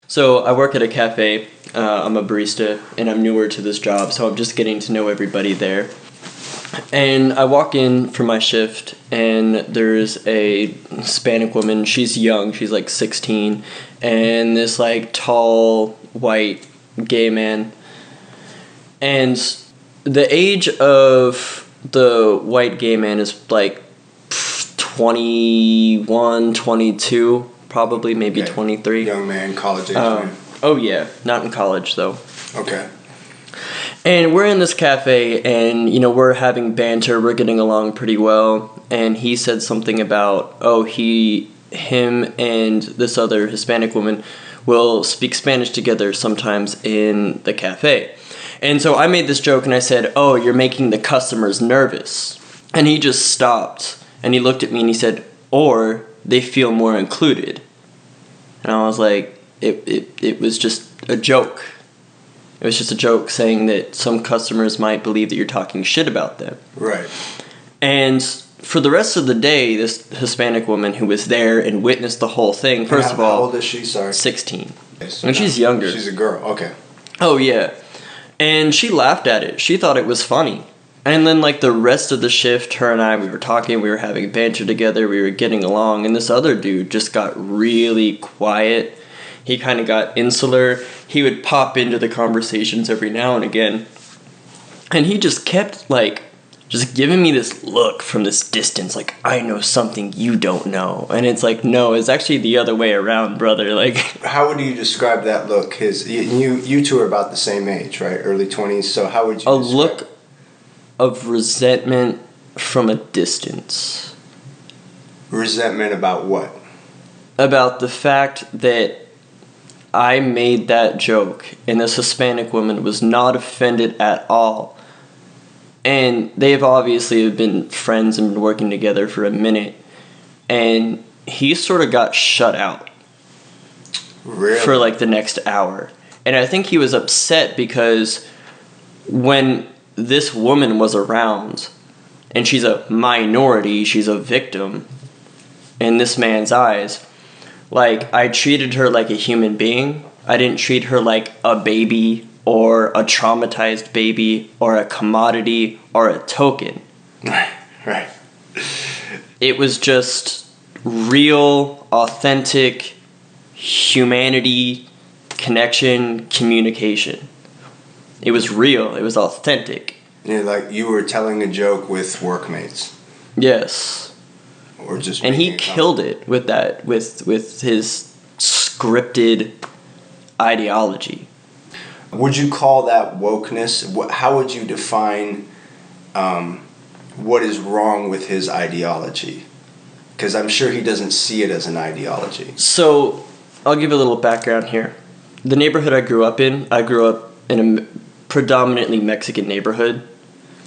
So I work at a cafe. I'm a barista, and I'm newer to this job, so I'm just getting to know everybody there. And I walk in for my shift, and there's a Hispanic woman. She's young. She's like 16, and this like tall white gay man. And the age of the white gay man is like 21, 22, probably, maybe 23. Young man, college age man. Oh yeah, not in college though. Okay. And we're in this cafe, and we're having banter. We're getting along pretty well. And he said something about him and this other Hispanic woman will speak Spanish together sometimes in the cafe. And so I made this joke, and I said, "Oh, you're making the customers nervous." And he just stopped, and he looked at me, and he said, "Or they feel more included." And I was like, it was just a joke. It was just a joke saying that some customers might believe that you're talking shit about them. Right. And for the rest of the day, this Hispanic woman who was there and witnessed the whole thing, first of all... How old is she? Sorry. 16. Okay, so and she's younger. She's a girl. Okay. Oh, yeah. And she laughed at it. She thought it was funny. And then, like, the rest of the shift, her and I, we were talking, we were having banter together, we were getting along, and this other dude just got really quiet. He kind of got insular. He would pop into the conversations every now and again. And he just kept, like, just giving me this look from this distance, like, I know something you don't know. And it's like, no, it's actually the other way around, brother. Like, how would you describe that look? You two are about the same age, right? Early 20s. So how would you describe look of resentment from a distance. Resentment about what? About the fact that I made that joke, and this Hispanic woman was not offended at all. And they've obviously been friends and been working together for a minute. And he sort of got shut out. Really? For like the next hour. And I think he was upset because when this woman was around, and she's a minority, she's a victim in this man's eyes, like, I treated her like a human being. I didn't treat her like a baby or a traumatized baby or a commodity or a token. Right. It was just real, authentic humanity, connection, communication. It was real. It was authentic. Yeah, like you were telling a joke with workmates. Yes. Or just and he killed it with that, with his scripted ideology. Would you call that wokeness? How would you define what is wrong with his ideology? Because I'm sure he doesn't see it as an ideology. So, I'll give a little background here. The neighborhood I grew up in a predominantly Mexican neighborhood.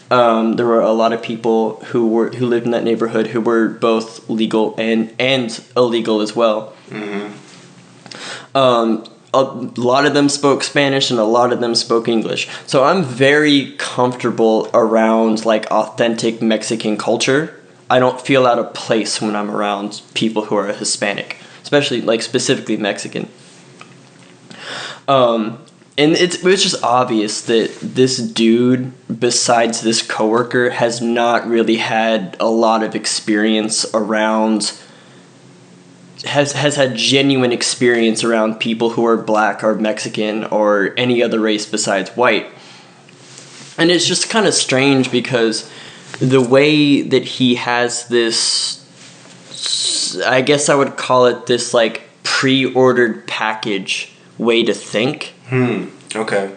There were a lot of people who lived in that neighborhood who were both legal and illegal as well. Mm-hmm. A lot of them spoke Spanish and a lot of them spoke English. So I'm very comfortable around like authentic Mexican culture. I don't feel out of place when I'm around people who are Hispanic, especially like specifically Mexican. And it was just obvious that this dude, besides this coworker, has not really had a lot of experience around, has had genuine experience around people who are black or Mexican or any other race besides white. And it's just kind of strange because the way that he has this, I guess I would call it this like pre-ordered package way to think. Okay.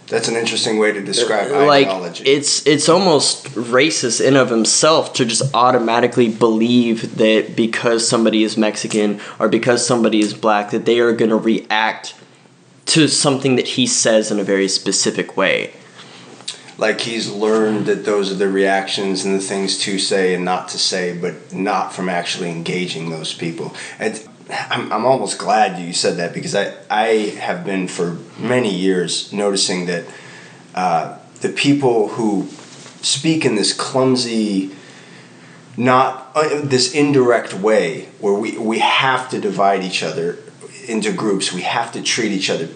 That's an interesting way to describe like, ideology. It's almost racist in of himself to just automatically believe that because somebody is Mexican or because somebody is black that they are going to react to something that he says in a very specific way. Like he's learned that those are the reactions and the things to say and not to say, but not from actually engaging those people. And I'm almost glad you said that because I have been for many years noticing that the people who speak in this clumsy, not this indirect way where we have to divide each other into groups. We have to treat each other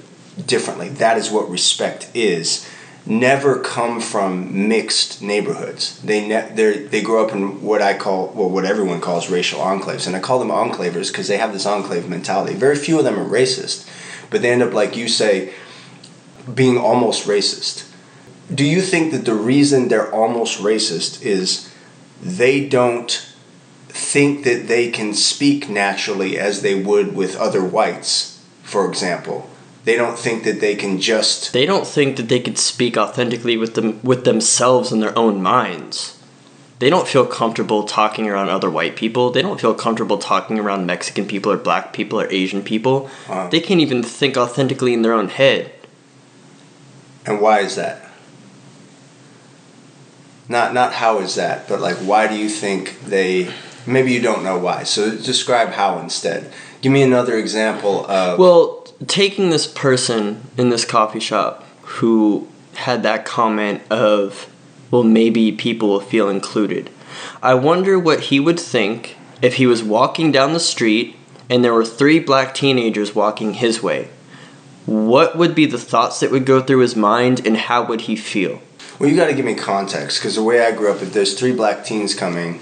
differently. That is what respect is. Never come from mixed neighborhoods. They grow up in what I call, well, what everyone calls racial enclaves, and I call them enclavers because they have this enclave mentality. Very few of them are racist, but they end up, like you say, being almost racist. Do you think that the reason they're almost racist is they don't think that they can speak naturally as they would with other whites, for example? They don't think that they can just... They don't think that they could speak authentically with themselves in their own minds. They don't feel comfortable talking around other white people. They don't feel comfortable talking around Mexican people or black people or Asian people. They can't even think authentically in their own head. And why is that? Not how is that, but like why do you think they... Maybe you don't know why, so describe how instead. Give me another example of... Well, taking this person in this coffee shop who had that comment of, well, maybe people will feel included. I wonder what he would think if he was walking down the street and there were 3 black teenagers walking his way. What would be the thoughts that would go through his mind, and how would he feel? Well, you got to give me context, because the way I grew up, if there's 3 black teens coming,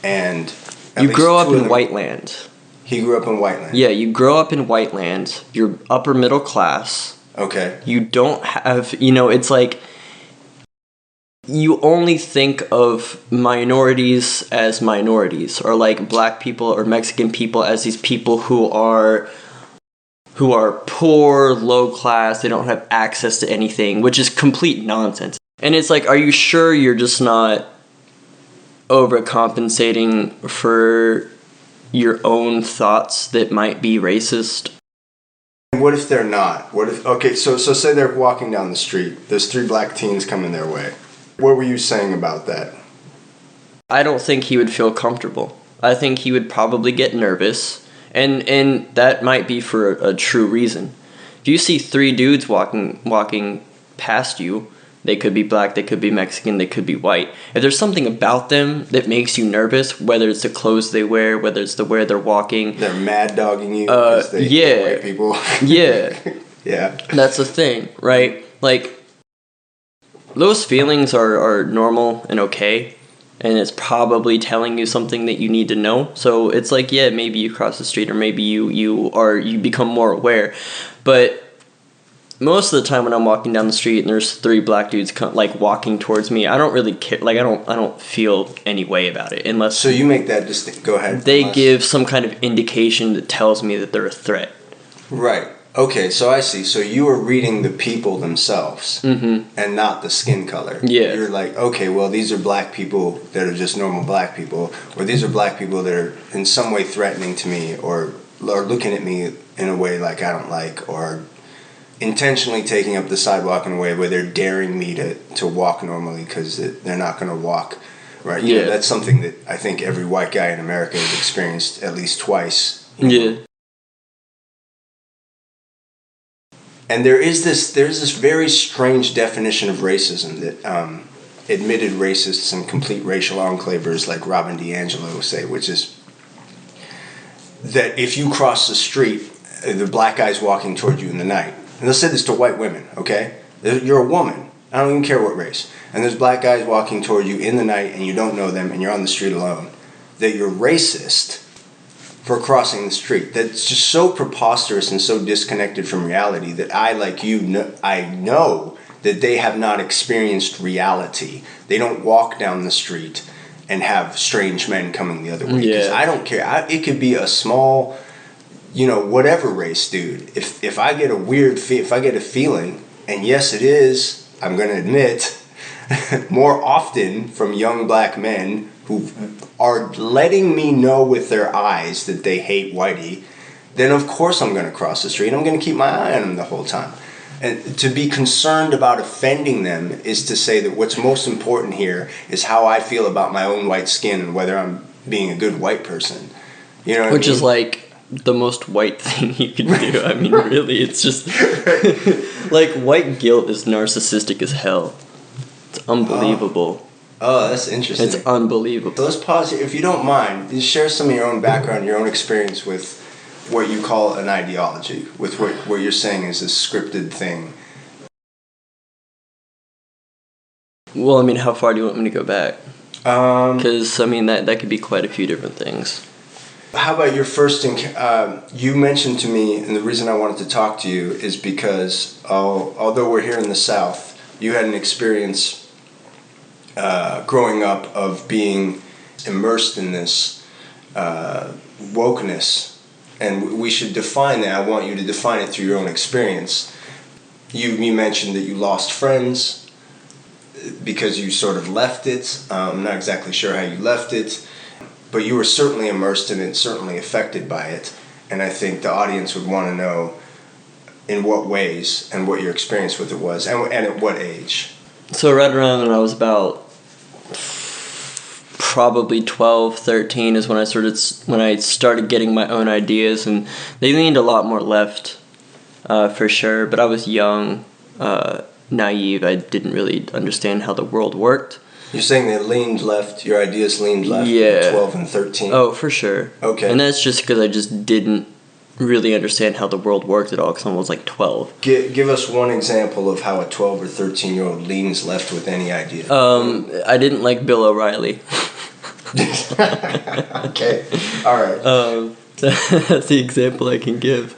and... You grow up in Whiteland. He grew up in Whiteland. Yeah, you grow up in Whiteland. You're upper middle class. Okay. You don't have, it's like you only think of minorities as minorities, or like black people or Mexican people as these people who are poor, low class, they don't have access to anything, which is complete nonsense. And it's like, are you sure you're just not overcompensating for your own thoughts that might be racist? What if they're not? What if, okay, so say they're walking down the street, there's 3 black teens coming their way. What were you saying about that? I don't think he would feel comfortable. I think he would probably get nervous, and that might be for a true reason. If you see 3 dudes walking past you, they could be black, they could be Mexican, they could be white. If there's something about them that makes you nervous, whether it's the clothes they wear, whether it's the way they're walking. They're mad dogging you because they're white people. Yeah. Yeah. That's the thing, right? Like, those feelings are normal and okay, and it's probably telling you something that you need to know. So it's like, yeah, maybe you cross the street, or maybe you become more aware. But most of the time when I'm walking down the street and there's 3 black dudes walking towards me, I don't really care. Like, I don't feel any way about it unless. So you make that distinct. Go ahead. They give some kind of indication that tells me that they're a threat. Right. Okay. So I see. So you are reading the people themselves, and not the skin color. Yeah. You're like, okay, well, these are black people that are just normal black people, or these are black people that are in some way threatening to me, or looking at me in a way like I don't like, or intentionally taking up the sidewalk in a way where they're daring me to walk normally because they're not going to walk right. You know, that's something that I think every white guy in America has experienced at least twice. Yeah. And there's this very strange definition of racism that admitted racists and complete racial enclavers like Robin DiAngelo say, which is that if you cross the street, the black guy's walking toward you in the night. And they'll say this to white women, okay? You're a woman. I don't even care what race. And there's black guys walking toward you in the night and you don't know them and you're on the street alone. That you're racist for crossing the street. That's just so preposterous and so disconnected from reality that I, like you, I know that they have not experienced reality. They don't walk down the street and have strange men coming the other way. Because I don't care. It could be a small... whatever race, dude. If I get if I get a feeling, and yes, it is, I'm going to admit, more often from young black men who are letting me know with their eyes that they hate whitey, then of course I'm going to cross the street. I'm going to keep my eye on them the whole time. And to be concerned about offending them is to say that what's most important here is how I feel about my own white skin and whether I'm being a good white person. You know what Which I mean? is like the most white thing you could do. I mean, really, it's just like white guilt is narcissistic as hell. It's unbelievable. Oh, that's interesting. It's unbelievable. So let's pause here. If you don't mind, just share some of your own background, your own experience with what you call an ideology, with what you're saying is a scripted thing. Well, I mean, how far do you want me to go back? Because, I mean, that could be quite a few different things. How about your first you mentioned to me, and the reason I wanted to talk to you is because although we're here in the South, you had an experience growing up of being immersed in this wokeness, and we should define that. I want you to define it through your own experience. You mentioned that you lost friends because you sort of left it. I'm not exactly sure how you left it, but you were certainly immersed in it, certainly affected by it, and I think the audience would want to know in what ways and what your experience with it was, and at what age. So right around when I was about probably 12, 13 is when I started getting my own ideas, and they leaned a lot more left, for sure, but I was young, naive. I didn't really understand how the world worked. You're saying they leaned left, your ideas leaned left at 12 and 13? Oh, for sure. Okay. And that's just because I just didn't really understand how the world worked at all, because I was like 12. Give us one example of how a 12 or 13-year-old leans left with any idea. I didn't like Bill O'Reilly. Okay, all right. That's the example I can give.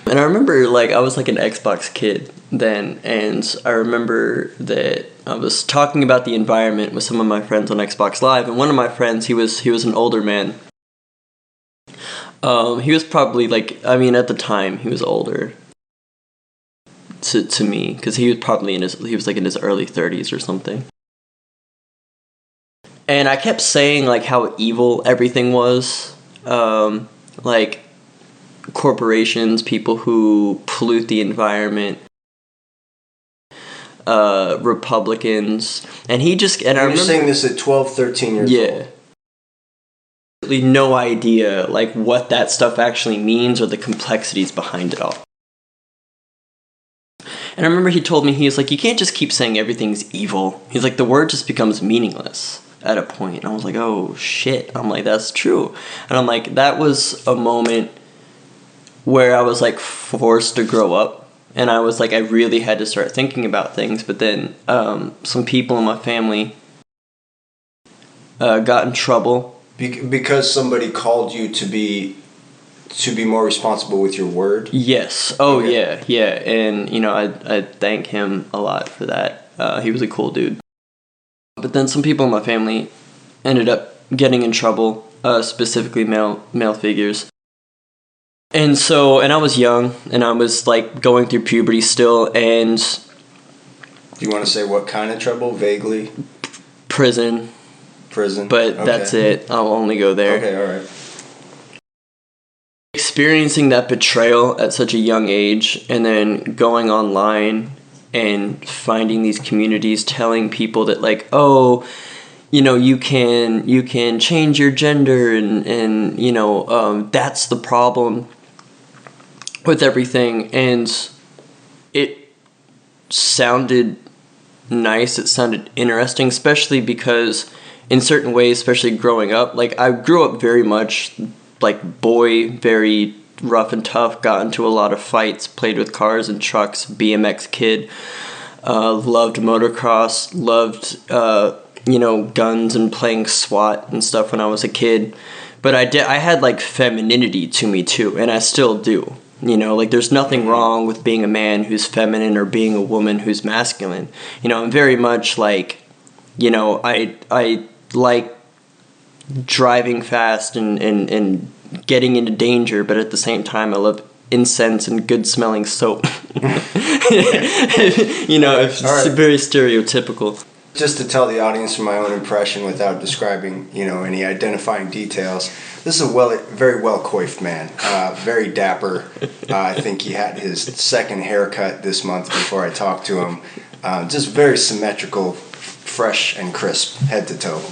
And I remember, like, I was like an Xbox kid then, and I remember that I was talking about the environment with some of my friends on Xbox Live, and one of my friends, he was an older man. He was probably, like, I mean, at the time, he was older to me, because he was probably he was like in his early 30s or something. And I kept saying, like, how evil everything was. Like, corporations, people who pollute the environment, Republicans, and he just... And you're saying this at 12, 13 years old? Yeah. No idea, like, what that stuff actually means or the complexities behind it all. And I remember he told me, he was like, you can't just keep saying everything's evil. He's like, the word just becomes meaningless at a point. And I was like, oh, shit. I'm like, that's true. And I'm like, that was a moment where I was, like, forced to grow up. And I was like, I really had to start thinking about things. But then some people in my family got in trouble. Because somebody called you to be more responsible with your word? Yes. Oh, okay. Yeah. And, you know, I thank him a lot for that. He was a cool dude. But then some people in my family ended up getting in trouble, specifically male figures. And I was young, and I was, like, going through puberty still, and... Do you want to say what kind of trouble, vaguely? Prison. But okay. That's it. I'll only go there. Okay, all right. Experiencing that betrayal at such a young age, and then going online and finding these communities telling people that, like, oh, you know, you can change your gender, and you know, that's the problem with everything. And it sounded nice, it sounded interesting, especially because in certain ways, especially growing up, like, I grew up very much like boy, very rough and tough, got into a lot of fights, played with cars and trucks, BMX kid, loved motocross, loved you know, guns and playing SWAT and stuff when I was a kid. But I had, like, femininity to me too, and I still do. You know, like, there's nothing wrong with being a man who's feminine or being a woman who's masculine. You know, I'm very much like, you know, I like driving fast and getting into danger, but at the same time I love incense and good smelling soap. You know, it's right. Very stereotypical. Just to tell the audience from my own impression without describing, you know, any identifying details, this is a very well coiffed man, very dapper. I think he had his second haircut this month before I talked to him. Just very symmetrical, fresh and crisp, head to toe.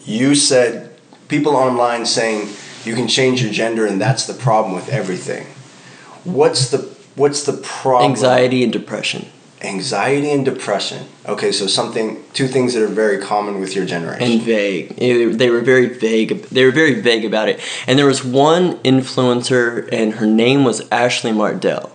You said people online saying you can change your gender and that's the problem with everything. What's the problem? Anxiety and depression. Anxiety and depression. Okay, so two things that are very common with your generation. And vague. They were very vague. They were very vague about it. And there was one influencer, and her name was Ashley Mardell.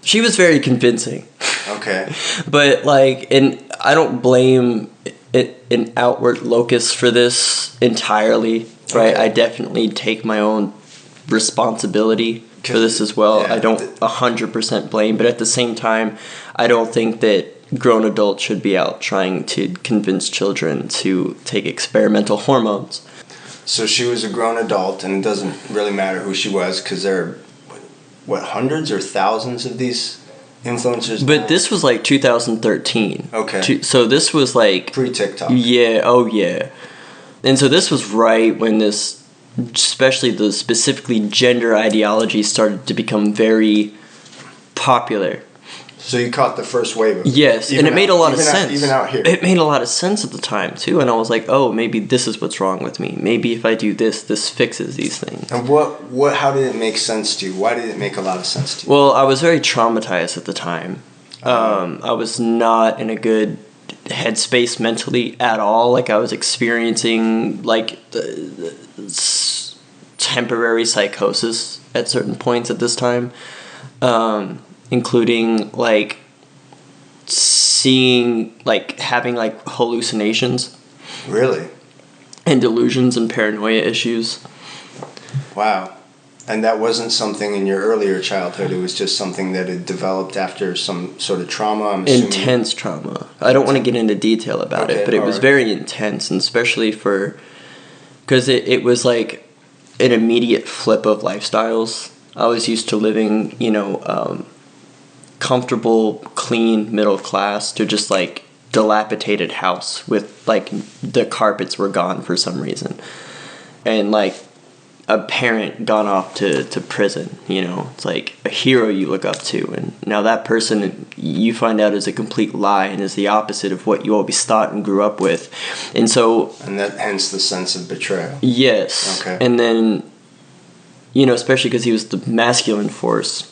She was very convincing. Okay. But and I don't blame an outward locus for this entirely, right? Okay. I definitely take my own responsibility for this as well. Yeah, I don't 100% blame, but at the same time, I don't think that grown adults should be out trying to convince children to take experimental hormones. So she was a grown adult, and it doesn't really matter who she was, because there are, hundreds or thousands of these influencers? But this was 2013. Okay. So this was pre-TikTok. Yeah, oh yeah. And so this was right when this, especially the specifically gender ideology, started to become very popular. So you caught the first wave of it. Yes, and it made a lot of sense. Even out here. It made a lot of sense at the time, too. And I was like, oh, maybe this is what's wrong with me. Maybe if I do this, this fixes these things. And how did it make sense to you? Why did it make a lot of sense to you? Well, I was very traumatized at the time. I was not in a good headspace mentally at all. I was experiencing temporary psychosis at certain points at this time, including seeing having hallucinations. Really? And delusions and paranoia issues. Wow. And that wasn't something in your earlier childhood. It was just something that had developed after some sort of trauma, I'm assuming. Intense trauma. I don't want to get into detail about it, but it was very intense, and especially because it was an immediate flip of lifestyles. I was used to living, comfortable, clean, middle class, to just dilapidated house with the carpets were gone for some reason, and a parent gone off to prison. It's a hero you look up to, and now that person you find out is a complete lie and is the opposite of what you always thought and grew up with. And that hence the sense of betrayal. Yes. Okay. And then especially because he was the masculine force,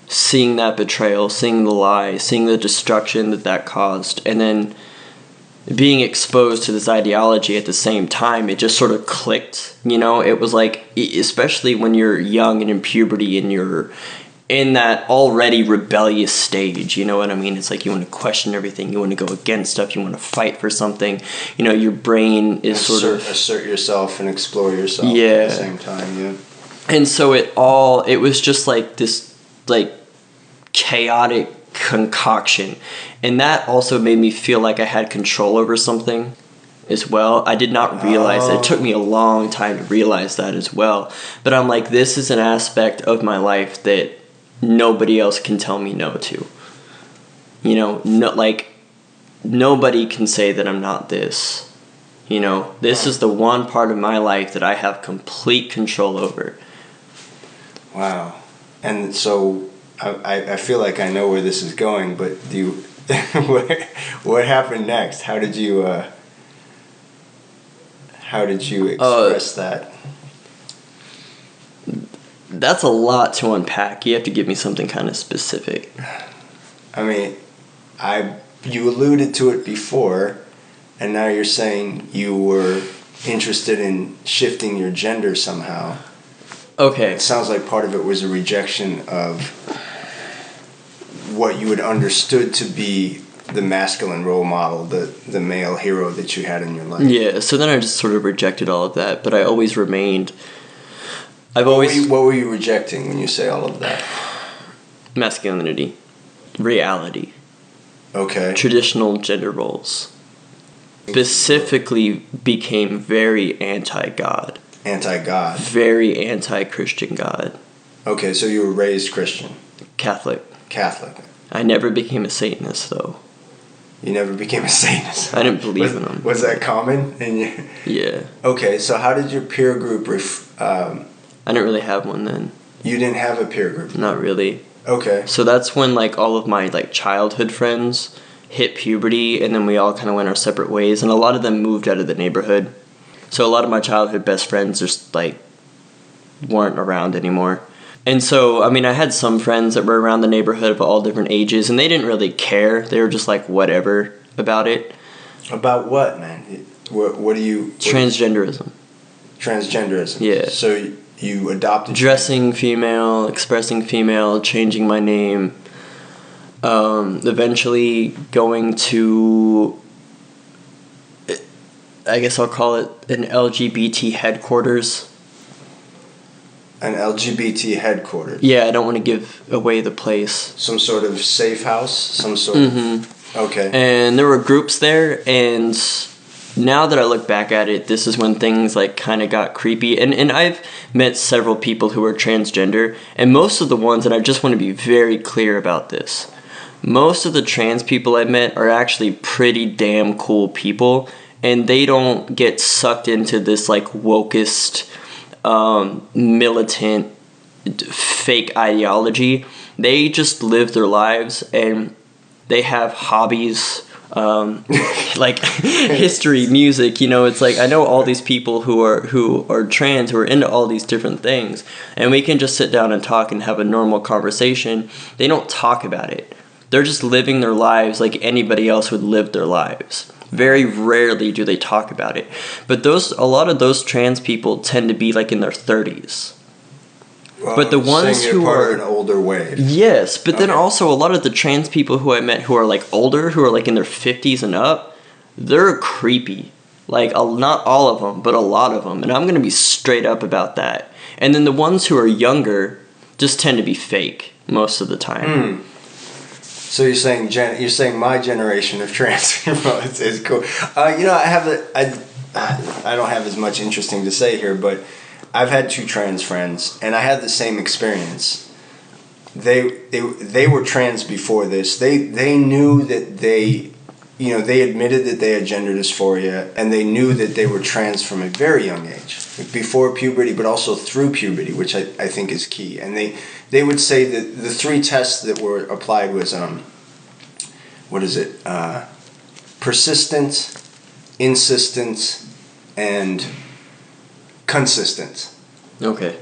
seeing that betrayal, seeing the lie, seeing the destruction that caused, and then being exposed to this ideology at the same time, it just sort of clicked. It was especially when you're young and in puberty and you're in that already rebellious stage, you know what I mean? It's you want to question everything, you want to go against stuff, you want to fight for something. Your brain is assert yourself and explore yourself at the same time, yeah. And so it was just this chaotic concoction, and that also made me feel like I had control over something as well. I did not realize that. It took me a long time to realize that as well, but I'm this is an aspect of my life that nobody else can tell me no to. Nobody can say that I'm not this. This is the one part of my life that I have complete control over. Wow. And so I feel like I know where this is going, but what happened next? How did you express that? That's a lot to unpack. You have to give me something kind of specific. I mean, you alluded to it before, and now you're saying you were interested in shifting your gender somehow. Okay. It sounds like part of it was a rejection of what you had understood to be the masculine role model, the male hero that you had in your life. Yeah, so then I just sort of rejected all of that, but I always remained... What were you rejecting when you say all of that? Masculinity. Reality. Okay. Traditional gender roles. Specifically became very anti-God. Anti-God. Very anti-Christian God. Okay, so you were raised Christian. Catholic. I never became a Satanist, though. You never became a Satanist? I didn't believe in them. Was that common? Yeah. Okay, so how did your peer group... I didn't really have one then. You didn't have a peer group? Not really. Okay. So that's when all of my childhood friends hit puberty, and then we all kind of went our separate ways, and a lot of them moved out of the neighborhood. So a lot of my childhood best friends just weren't around anymore. And so, I mean, I had some friends that were around the neighborhood of all different ages, and they didn't really care. They were just like, whatever about it. About what, man? What do you... Transgenderism. Transgenderism. Yeah. So you adopted... Dressing female, expressing female, changing my name. Eventually going to... I guess I'll call it an LGBT headquarters. An LGBT headquarters? Yeah, I don't want to give away the place. Some sort of safe house? Some sort of... Okay. And there were groups there, and now that I look back at it, this is when things like kind of got creepy. And I've met several people who are transgender, and most of the ones, and I just want to be very clear about this, most of the trans people I've met are actually pretty damn cool people, and they don't get sucked into this like wokest, militant, fake ideology. They just live their lives, and they have hobbies, like history, music. You know, it's like I know all these people who are trans, who are into all these different things, and we can just sit down and talk and have a normal conversation. They don't talk about it. They're just living their lives like anybody else would live their lives. Very rarely do they talk about it. But a lot of those trans people tend to be like in their 30s. But the ones who part are of an older wave. Yes, but then also a lot of the trans people who I met who are like older, who are like in their 50s and up, they're creepy. Like not all of them, but a lot of them, and I'm going to be straight up about that. And then the ones who are younger just tend to be fake most of the time. So you're saying my generation of trans people is cool. You know, I don't have as much interesting to say here, but I've had two trans friends, and I had the same experience. They were trans before this. They knew that they admitted that they had gender dysphoria, and they knew that they were trans from a very young age, before puberty, but also through puberty, which I think is key. And they would say that the three tests that were applied was persistent, insistent, and consistent. Okay.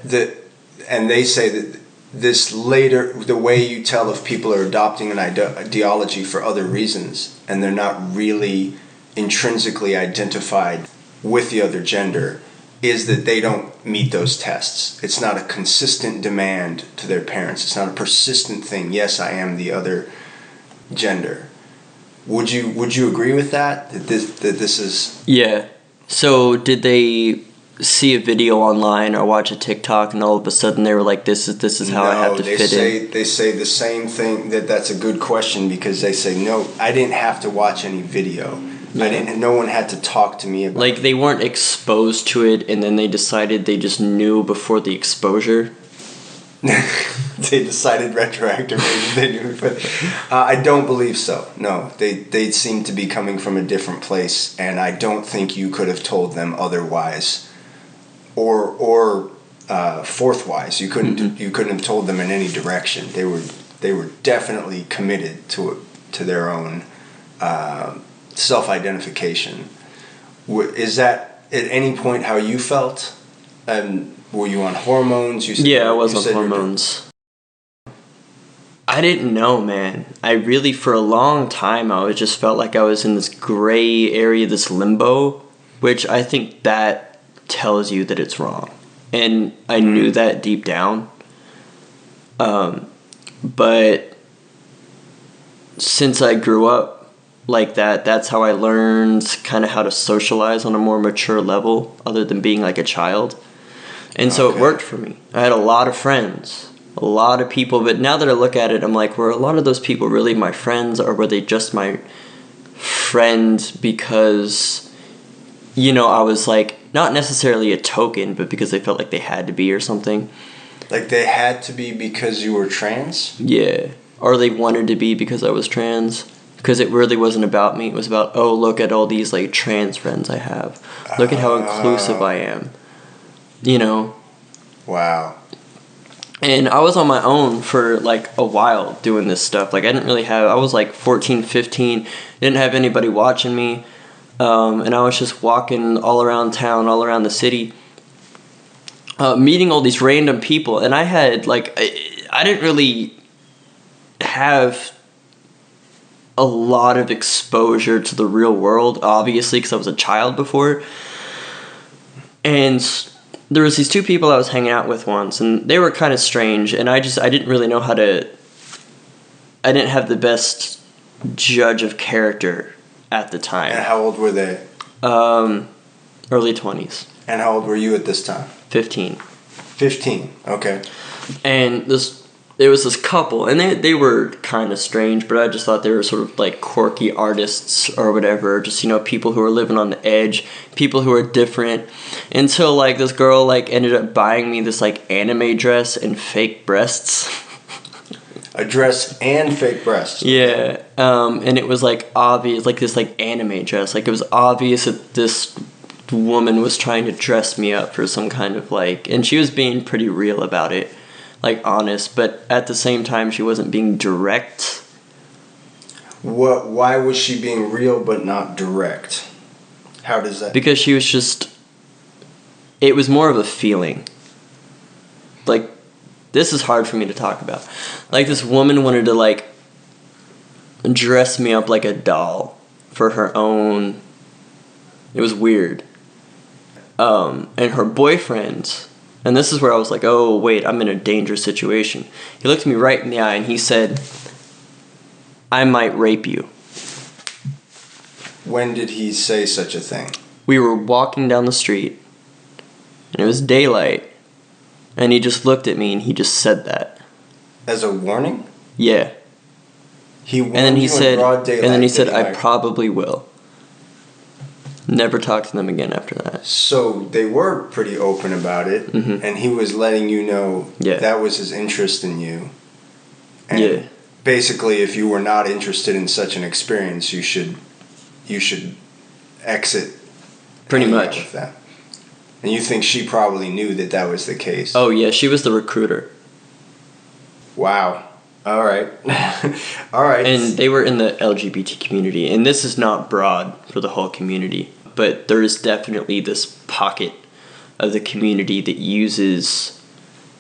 And they say that this later, the way you tell if people are adopting an ideology for other reasons and they're not really intrinsically identified with the other gender, is that they don't meet those tests. It's not a consistent demand to their parents. It's not a persistent thing. Yes, I am the other gender. Would you agree with that? That this is... Yeah. So did they see a video online or watch a TikTok and all of a sudden they were like, this is how I have to fit in? They say the same thing. That's a good question, because they say, no, I didn't have to watch any video. Yeah. No one had to talk to me about it. Like they weren't exposed to it and then they decided they just knew before the exposure? They decided retroactively they knew, but I don't believe so. No, they seem to be coming from a different place, and I don't think you could have told them otherwise, or forthwise. You couldn't have told them in any direction. They were definitely committed to their own self-identification. Is that at any point how you felt? Were you on hormones? I was on hormones. I didn't know, man. I really, for a long time, I just felt like I was in this gray area, this limbo, which I think that tells you that it's wrong. And I knew that deep down. But since I grew up like that, that's how I learned kind of how to socialize on a more mature level, other than being like a child. And so it worked for me. I had a lot of friends, a lot of people, but now that I look at it, I'm like, were a lot of those people really my friends, or were they just my friend because, I was like, not necessarily a token, but because they felt like they had to be or something. Like they had to be because you were trans? Yeah. Or they wanted to be because I was trans. Because it really wasn't about me. It was about, oh, look at all these like trans friends I have. Look at how inclusive I am. Wow. And I was on my own for like a while doing this stuff. Like I was like 14, 15, didn't have anybody watching me. And I was just walking all around town, all around the city. meeting all these random people, and I had like I didn't really have a lot of exposure to the real world, obviously, because I was a child before. And there was these two people I was hanging out with once, and they were kind of strange, and I didn't really know how to. I didn't have the best judge of character at the time. And how old were they? Early 20s. And how old were you at this time? 15. 15, okay. And there was this couple, and they were kind of strange, but I just thought they were sort of like quirky artists or whatever, just, people who were living on the edge, people who were different, until like this girl like ended up buying me this like anime dress and fake breasts. A dress and fake breasts. Yeah, and it was like obvious, like this like anime dress, like it was obvious that this woman was trying to dress me up for some kind of like, and she was being pretty real about it, like honest, but at the same time she wasn't being direct. Why was she being real but not direct? How does that? Because she was just, it was more of a feeling. Like, this is hard for me to talk about. Like, this woman wanted to like dress me up like a doll for her own. It was weird. And her boyfriend, and this is where I was like, oh, wait, I'm in a dangerous situation. He looked me right in the eye and he said, I might rape you. When did he say such a thing? We were walking down the street, and it was daylight, and he just looked at me and he just said that. As a warning? Yeah. He warned you in broad daylight. And then he said, I probably will. Never talked to them again after that. So they were pretty open about it, mm-hmm. and he was letting you know yeah. that was his interest in you. And yeah. basically, if you were not interested in such an experience, you should exit. Pretty much. With that. And you think she probably knew that was the case? Oh yeah, she was the recruiter. Wow. All right. All right. And they were in the LGBT community, and this is not broad for the whole community, but there is definitely this pocket of the community that uses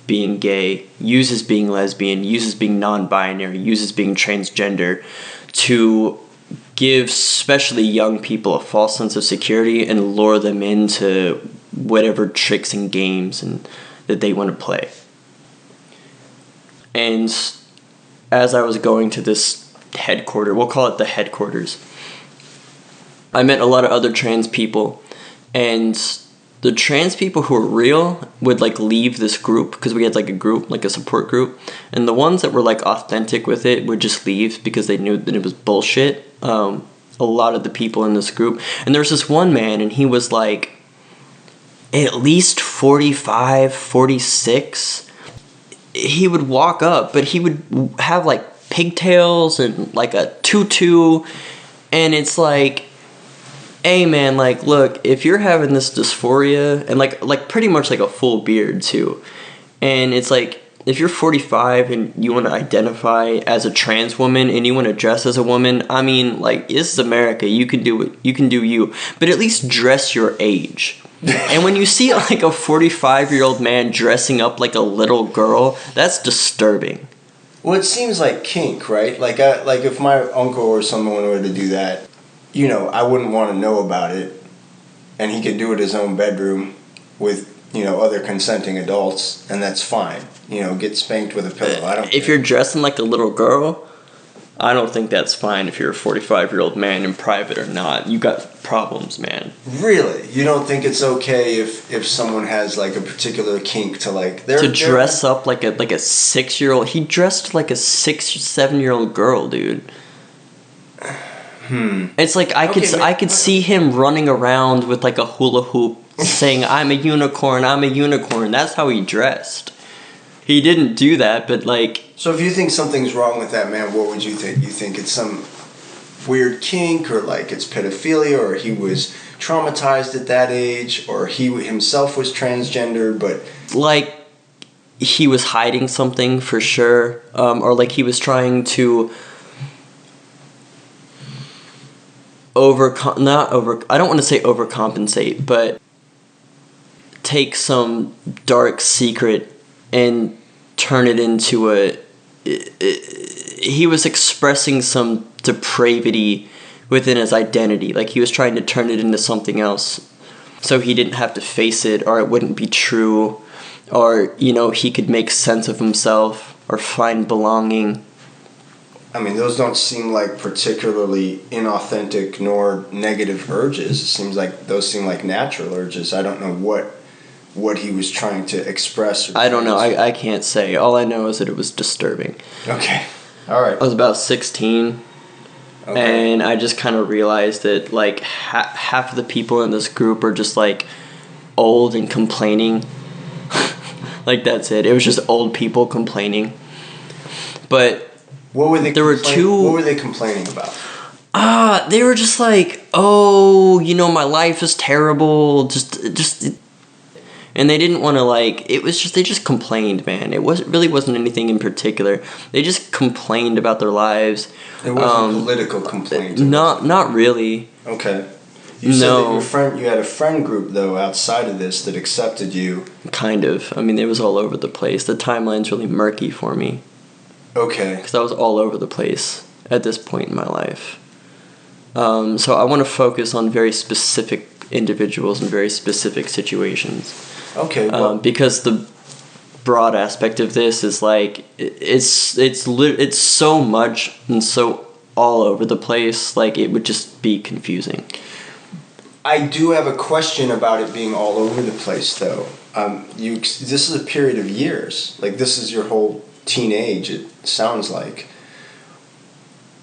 being gay, uses being lesbian, uses being non-binary, uses being transgender to give especially young people a false sense of security and lure them into whatever tricks and games and that they want to play. And as I was going to this headquarters, we'll call it the headquarters, I met a lot of other trans people, and the trans people who were real would like leave this group because we had like a group, like a support group, and the ones that were like authentic with it would just leave because they knew that it was bullshit. A lot of the people in this group, and there was this one man, and he was like at least 45, 46. He would walk up, but he would have like pigtails and like a tutu, and it's like, hey man, like look, if you're having this dysphoria, and like pretty much like a full beard too, and it's like, if you're 45 and you want to identify as a trans woman and you want to dress as a woman, I mean, like, this is America, you can do it, you can do you, but at least dress your age. And when you see like a 45-year-old man dressing up like a little girl, that's disturbing. Well, it seems like kink, right? Like if my uncle or someone were to do that, I wouldn't want to know about it, and he could do it in his own bedroom with, other consenting adults, and that's fine. Get spanked with a pillow. I don't. If you're dressing like a little girl, I don't think that's fine. If you're a 45-year-old man in private or not, you got problems, man. Really, you don't think it's okay if someone has like a particular kink to like to dress up like a 6-year-old? He dressed like a 6-7-year-old girl, dude. It's like I could see him running around with like a hula hoop, saying "I'm a unicorn, I'm a unicorn." That's how he dressed. He didn't do that, but like. So if you think something's wrong with that man, what would you think? You think it's some weird kink, or like it's pedophilia, or he was traumatized at that age, or he himself was transgender, but like he was hiding something for sure, or like he was trying to I don't want to say overcompensate, but take some dark secret and turn it into he was expressing some depravity within his identity. Like, he was trying to turn it into something else so he didn't have to face it, or it wouldn't be true, or, you know, he could make sense of himself or find belonging. I mean, those don't seem like particularly inauthentic nor negative urges. It seems like those seem like natural urges. I don't know what he was trying to express. I don't know. I can't say. All I know is that it was disturbing. Okay. All right. I was about 16, and I just kind of realized that, like, half of the people in this group are just, like, old and complaining. Like, that's it. It was just old people complaining. But what were they? There were two. What were they complaining about? They were just like, oh, you know, my life is terrible. Just. And they didn't want to, like, it was just, they just complained, man. It really wasn't anything in particular. They just complained about their lives. It wasn't political complaint. Not really. Okay. You said that you had a friend group, though, outside of this that accepted you. Kind of. I mean, it was all over the place. The timeline's really murky for me. Okay. Because I was all over the place at this point in my life. So I want to focus on very specific individuals and very specific situations. Okay. Well, because the broad aspect of this is like it's so much and so all over the place. Like, it would just be confusing. I do have a question about it being all over the place, though. This is a period of years. Like, this is your whole teenage, it sounds like.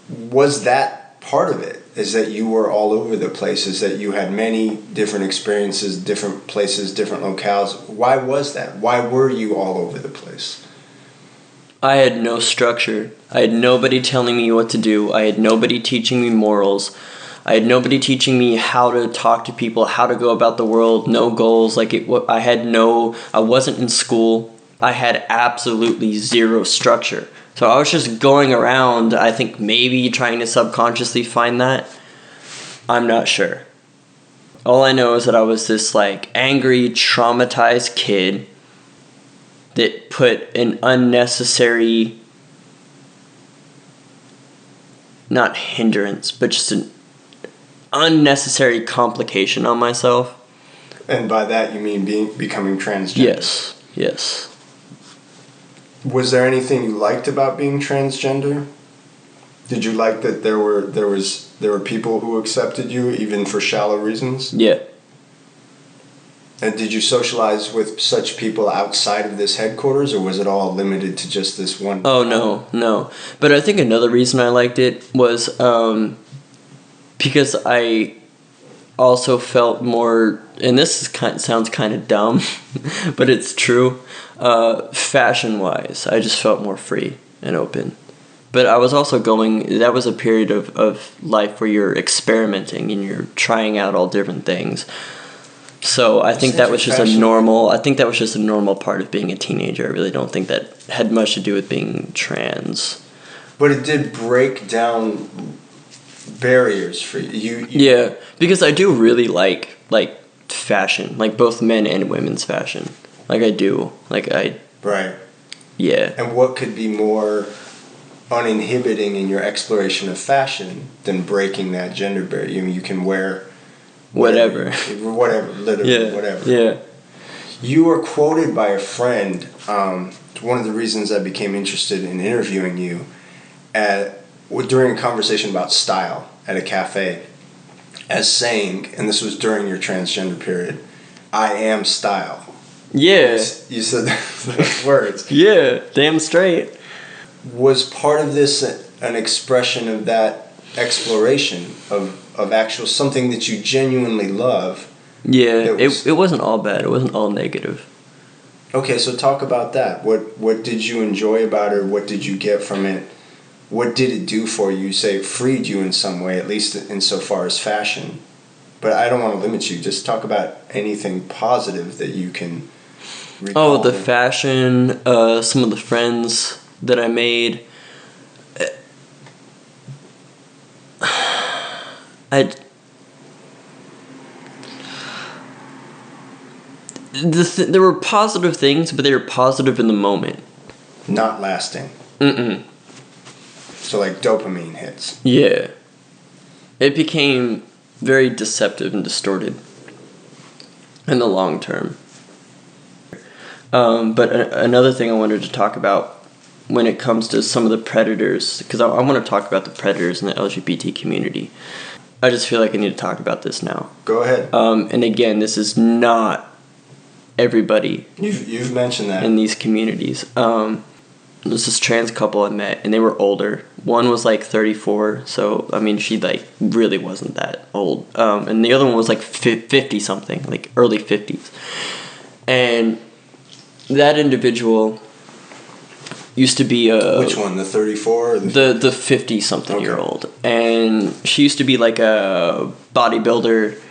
Was that part of it? Is that you were all over the place? Is that you had many different experiences, different places, different locales? Why was that? Why were you all over the place? I had no structure. I had nobody telling me what to do. I had nobody teaching me morals. I had nobody teaching me how to talk to people, how to go about the world, no goals. Like, I wasn't in school. I had absolutely zero structure. So I was just going around, I think maybe trying to subconsciously find that. I'm not sure. All I know is that I was this, like, angry, traumatized kid that put an unnecessary, not hindrance, but just an unnecessary complication on myself. And by that you mean becoming transgender? Yes. Was there anything you liked about being transgender? Did you like that there were people who accepted you even for shallow reasons? Yeah. And did you socialize with such people outside of this headquarters, or was it all limited to just this one? Oh, no. But I think another reason I liked it was because I also felt more, and this sounds kind of dumb, but it's true, fashion-wise, I just felt more free and open. But I was also that was a period of life where you're experimenting and you're trying out all different things. So I think that was just a normal part of being a teenager. I really don't think that had much to do with being trans. But it did break down barriers for you. Yeah, because I do really like fashion, like both men and women's fashion. Like, I do. Right. Yeah. And what could be more uninhibiting in your exploration of fashion than breaking that gender barrier? I mean, you can wear whatever, literally, whatever. Yeah. You were quoted by a friend. One of the reasons I became interested in interviewing you during a conversation about style at a cafe, as saying, and this was during your transgender period, "I am style." Yeah. You said those words. Yeah, damn straight. Was part of this an expression of that exploration of actual something that you genuinely love? Yeah, it wasn't all bad. It wasn't all negative. Okay, so talk about that. What did you enjoy about it? What did you get from it? What did it do for you? You say it freed you in some way, at least insofar as fashion. But I don't want to limit you. Just talk about anything positive that you can recall. Oh, the fashion, some of the friends that I made. there were positive things, but they were positive in the moment. Not lasting. So like dopamine hits. Yeah. It became very deceptive and distorted in the long term. But another thing I wanted to talk about when it comes to some of the predators, because I want to talk about the predators in the LGBT community. I just feel like I need to talk about this now. Go ahead. And again, this is not everybody. You've mentioned that. In these communities. There's this trans couple I met, and they were older. One was like 34, so I mean, she like really wasn't that old. And the other one was like 50 something, like early 50s. And that individual used to be a... Which one, the 34? Or the 50 something year old. And she used to be like a bodybuilder.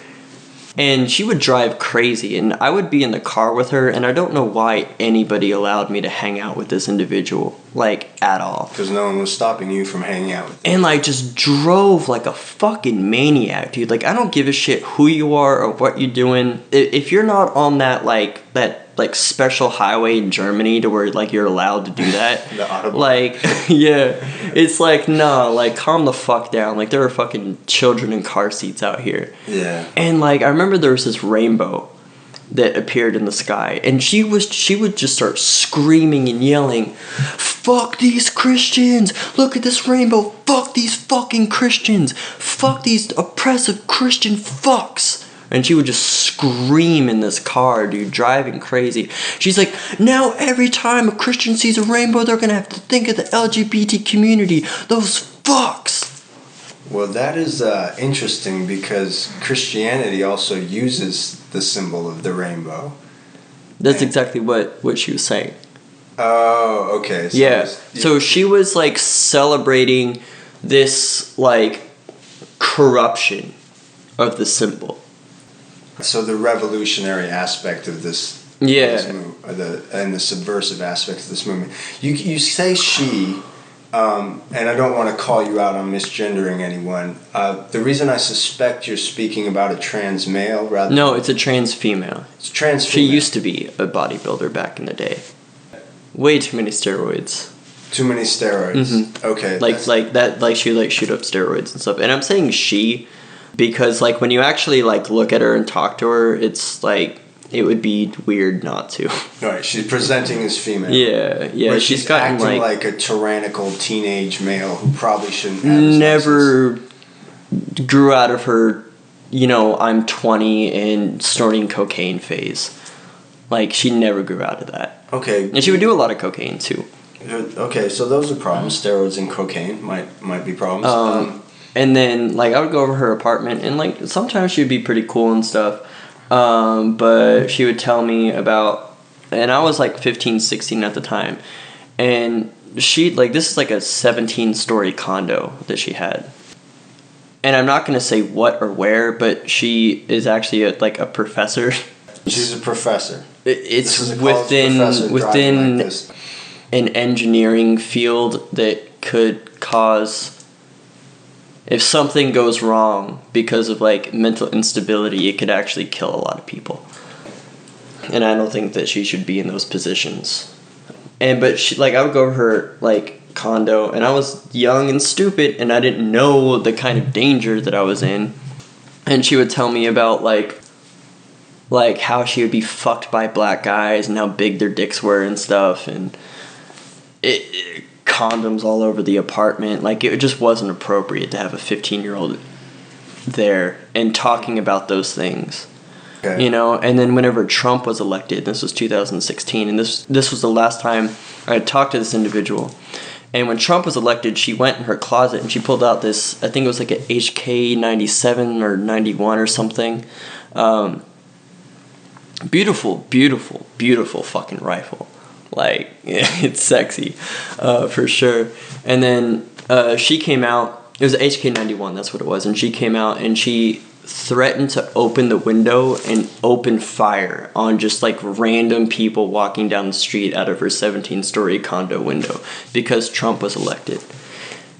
And she would drive crazy, and I would be in the car with her, and I don't know why anybody allowed me to hang out with this individual, like, at all. Because no one was stopping you from hanging out with them. And, like, just drove like a fucking maniac, dude. Like, I don't give a shit who you are or what you're doing. If you're not on that special highway in Germany to where, like, you're allowed to do that. The Autobahn. Like, yeah. It's like, nah, like, calm the fuck down. Like, there are fucking children in car seats out here. Yeah. And, like, I remember there was this rainbow that appeared in the sky. And she would just start screaming and yelling, "Fuck these Christians! Look at this rainbow! Fuck these fucking Christians! Fuck these oppressive Christian fucks!" And she would just scream in this car, dude, driving crazy. She's like, now every time a Christian sees a rainbow, they're gonna have to think of the LGBT community. Those fucks. Well, that is interesting because Christianity also uses the symbol of the rainbow. That's exactly what she was saying. Oh, okay. So yeah. So she was like celebrating this like corruption of the symbol. So the revolutionary aspect of this, yeah, and the subversive aspect of this movement. You say she, and I don't want to call you out on misgendering anyone. The reason I suspect you're speaking about a trans male rather. No, it's a trans female. It's trans female. She used to be a bodybuilder back in the day. Way too many steroids. Too many steroids. Mm-hmm. Okay. She would like shoot up steroids and stuff. And I'm saying she. Because, like, when you actually, like, look at her and talk to her, it's, like, it would be weird not to. Right, she's presenting as female. Yeah. But she's gotten, acting like a tyrannical teenage male who probably shouldn't have his never grew out of her, I'm 20 and snorting cocaine phase. Like, she never grew out of that. Okay. And she would do a lot of cocaine, too. Okay, so those are problems. Steroids and cocaine might be problems. And then, like, I would go over her apartment, and, like, sometimes she would be pretty cool and stuff. But she would tell me about, and I was, like, 15, 16 at the time. And she, like, this is, like, a 17-story condo that she had. And I'm not going to say what or where, but she is actually, a professor. She's a professor. It's within like an engineering field that could cause... If something goes wrong because of, like, mental instability, it could actually kill a lot of people. And I don't think that she should be in those positions. But she, like, I would go over her, like, condo, and I was young and stupid, and I didn't know the kind of danger that I was in. And she would tell me about, like how she would be fucked by black guys and how big their dicks were and stuff, and condoms all over the apartment. Like, it just wasn't appropriate to have a 15-year-old there and talking about those things. Okay. And then whenever Trump was elected, this was 2016, and this was the last time I had talked to this individual. And when Trump was elected, she went in her closet and she pulled out this, I think it was like an HK 97 or 91 or something. Beautiful, beautiful, beautiful fucking rifle. Like, it's sexy, for sure. And then she came out, it was HK91, that's what it was, and she came out and she threatened to open the window and open fire on just, like, random people walking down the street out of her 17-story condo window because Trump was elected.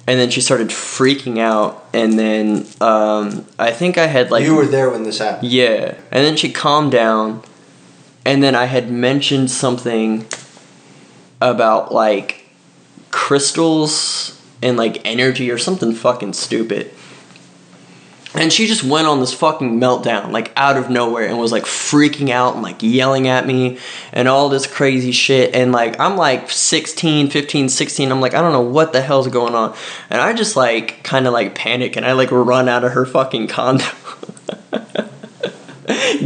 And then she started freaking out, and then I think I had, like... You were there when this happened. Yeah. And then she calmed down, and then I had mentioned something about like crystals and like energy or something fucking stupid. And she just went on this fucking meltdown, like out of nowhere, and was like freaking out and like yelling at me and all this crazy shit. And like, I'm like 15, 16. I'm like, I don't know what the hell's going on. And I just like kind of like panic and I like run out of her fucking condo.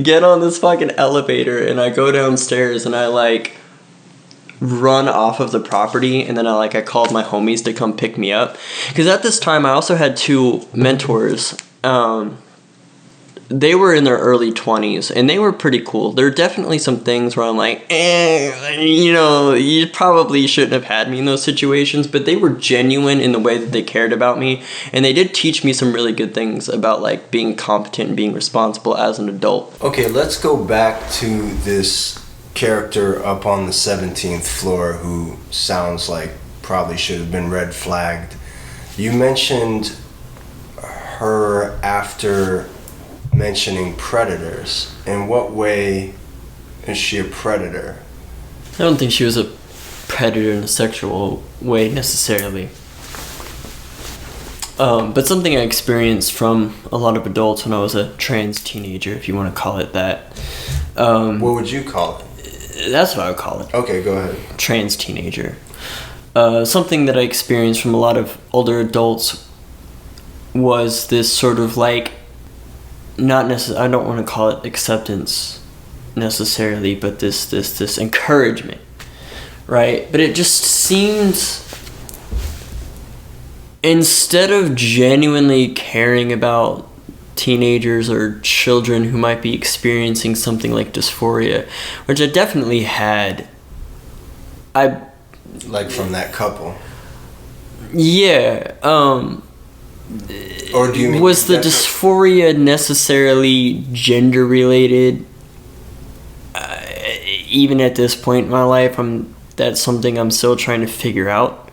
Get on this fucking elevator and I go downstairs and I like run off of the property, and then I called my homies to come pick me up. Because at this time I also had 2 mentors. They were in their early 20s and they were pretty cool. There are definitely some things where I'm like, you probably shouldn't have had me in those situations, but they were genuine in the way that they cared about me, and they did teach me some really good things about like being competent and being responsible as an adult. Okay, let's go back to this character up on the 17th floor who sounds like probably should have been red flagged. You mentioned her after mentioning predators. In what way is she a predator? I don't think she was a predator in a sexual way necessarily. But something I experienced from a lot of adults when I was a trans teenager, if you want to call it that. What would you call it? That's what I would call it. Okay, go ahead. Trans teenager. Something that I experienced from a lot of older adults was this sort of like, I don't want to call it acceptance necessarily, but this encouragement, right? But it just seems, instead of genuinely caring about teenagers or children who might be experiencing something like dysphoria, which I definitely had, like from that couple. Yeah. Or do you mean, was the dysphoria necessarily gender related? Even at this point in my life, that's something I'm still trying to figure out.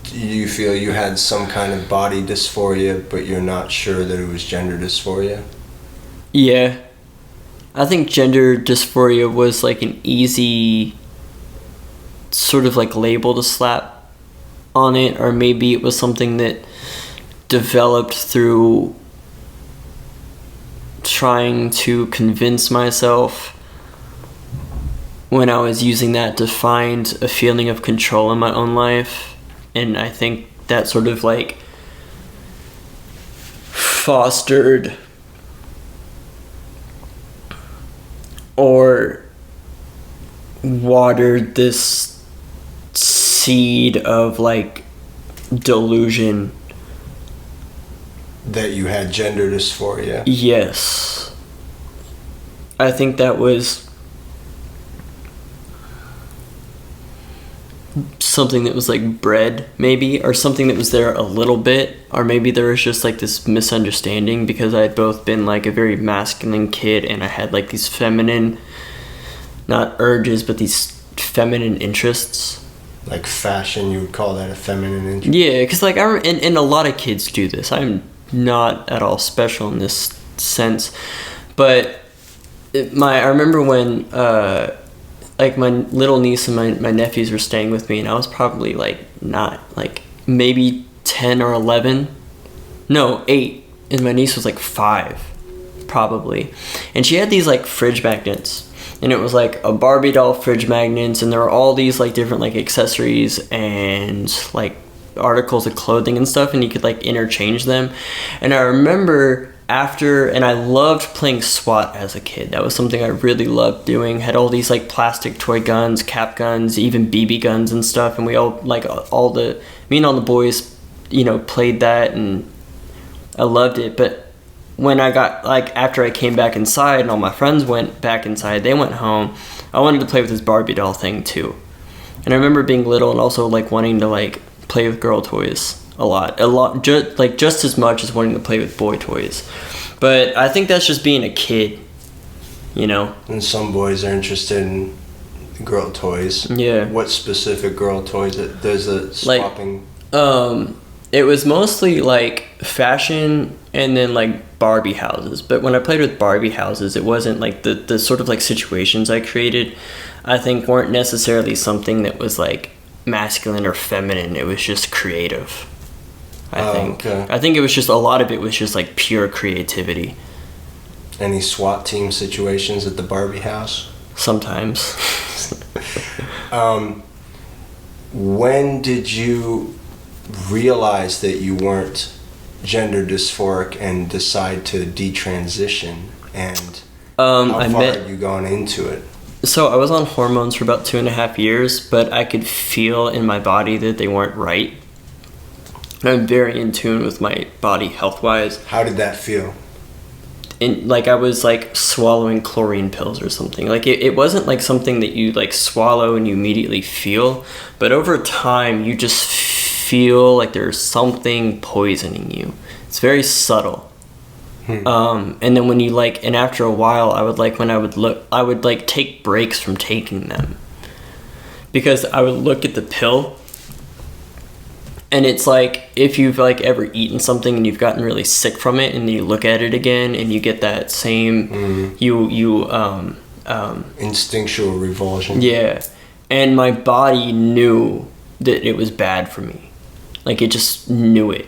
Do you feel you had some kind of body dysphoria, but you're not sure that it was gender dysphoria? Yeah. I think gender dysphoria was like an easy sort of like label to slap on it, or maybe it was something that developed through trying to convince myself when I was using that to find a feeling of control in my own life. And I think that sort of like fostered or watered this seed of like delusion that you had gender dysphoria. Yes. I think that was something that was like bred, maybe, or something that was there a little bit, or maybe there was just like this misunderstanding because I had both been like a very masculine kid and I had like these feminine, not urges, but these feminine interests. Like fashion, you would call that a feminine interest? Yeah, because like and a lot of kids do this. I'm not at all special in this sense, but I remember when like my little niece and my nephews were staying with me, and I was probably like not like maybe 10 or 11, no 8, and my niece was like 5 probably, and she had these like fridge magnets. And it was like a Barbie doll fridge magnets, and there were all these like different like accessories and like articles of clothing and stuff, and you could like interchange them. And I remember and I loved playing SWAT as a kid. That was something I really loved doing. Had all these like plastic toy guns, cap guns, even BB guns and stuff, and we all like me and all the boys, played that, and I loved it. But when I got, like, after I came back inside and all my friends went back inside, they went home, I wanted to play with this Barbie doll thing too. And I remember being little and also like wanting to like play with girl toys a lot, just as much as wanting to play with boy toys. But I think that's just being a kid, And some boys are interested in girl toys. Yeah. What specific girl toys? There's a swapping. It was mostly like fashion and then like Barbie houses. But when I played with Barbie houses, it wasn't like the sort of like situations I created, I think, weren't necessarily something that was like masculine or feminine. It was just creative. I think. Okay. I think it was just, a lot of it was just like pure creativity. Any SWAT team situations at the Barbie house? Sometimes. When did you realize that you weren't gender dysphoric and decide to detransition? And how far had you gone into it? So I was on hormones for about 2.5 years, but I could feel in my body that they weren't right. I'm very in tune with my body health-wise. How did that feel? Like I was like swallowing chlorine pills or something. Like it wasn't like something that you like swallow and you immediately feel, but over time you just feel like there's something poisoning you. It's very subtle. And then when you like, and after a while, I would like take breaks from taking them, because I would look at the pill, and it's like, if you've like ever eaten something and you've gotten really sick from it, and then you look at it again and you get that same instinctual revulsion. Yeah. And my body knew that it was bad for me. Like, it just knew it.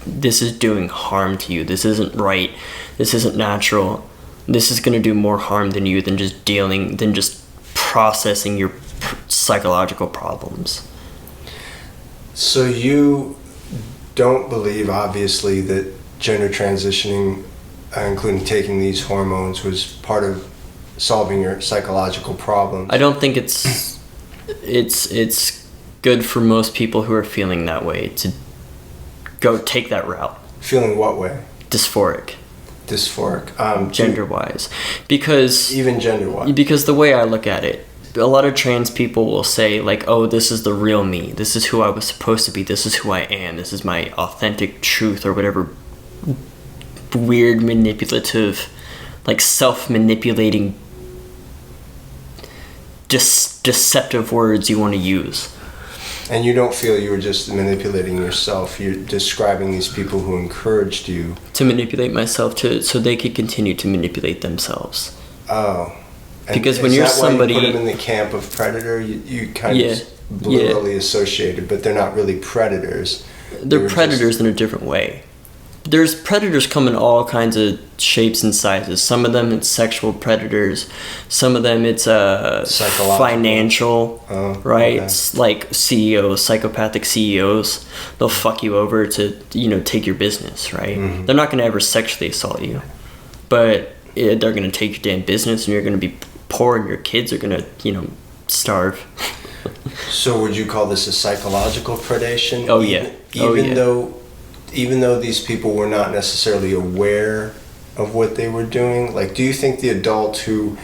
This is doing harm to you. This isn't right. This isn't natural. This is going to do more harm than you than just processing your psychological problems. So you don't believe, obviously, that gender transitioning, including taking these hormones, was part of solving your psychological problems? I don't think it's good for most people who are feeling that way to go take that route. Feeling what way? Dysphoric. Gender-wise. Because... Even gender-wise? Because the way I look at it, a lot of trans people will say, like, oh, this is the real me. This is who I was supposed to be. This is who I am. This is my authentic truth, or whatever weird, manipulative, like, self-manipulating, deceptive words you want to use. And you don't feel you were just manipulating yourself. You're describing these people who encouraged you. To manipulate myself so they could continue to manipulate themselves. Oh. And because when you're somebody... Is that why you put them in the camp of predator? You kind of blurrily associated, but they're not really predators. They're predators in a different way. There's predators come in all kinds of shapes and sizes. Some of them it's sexual predators. Some of them it's financial, right? Okay. It's like CEOs, psychopathic CEOs. They'll fuck you over to, take your business, right? Mm-hmm. They're not going to ever sexually assault you, but they're going to take your damn business, and you're going to be poor, and your kids are going to, starve. So would you call this a psychological predation? Oh yeah. Even though these people were not necessarily aware of what they were doing? Like, do you think the adult who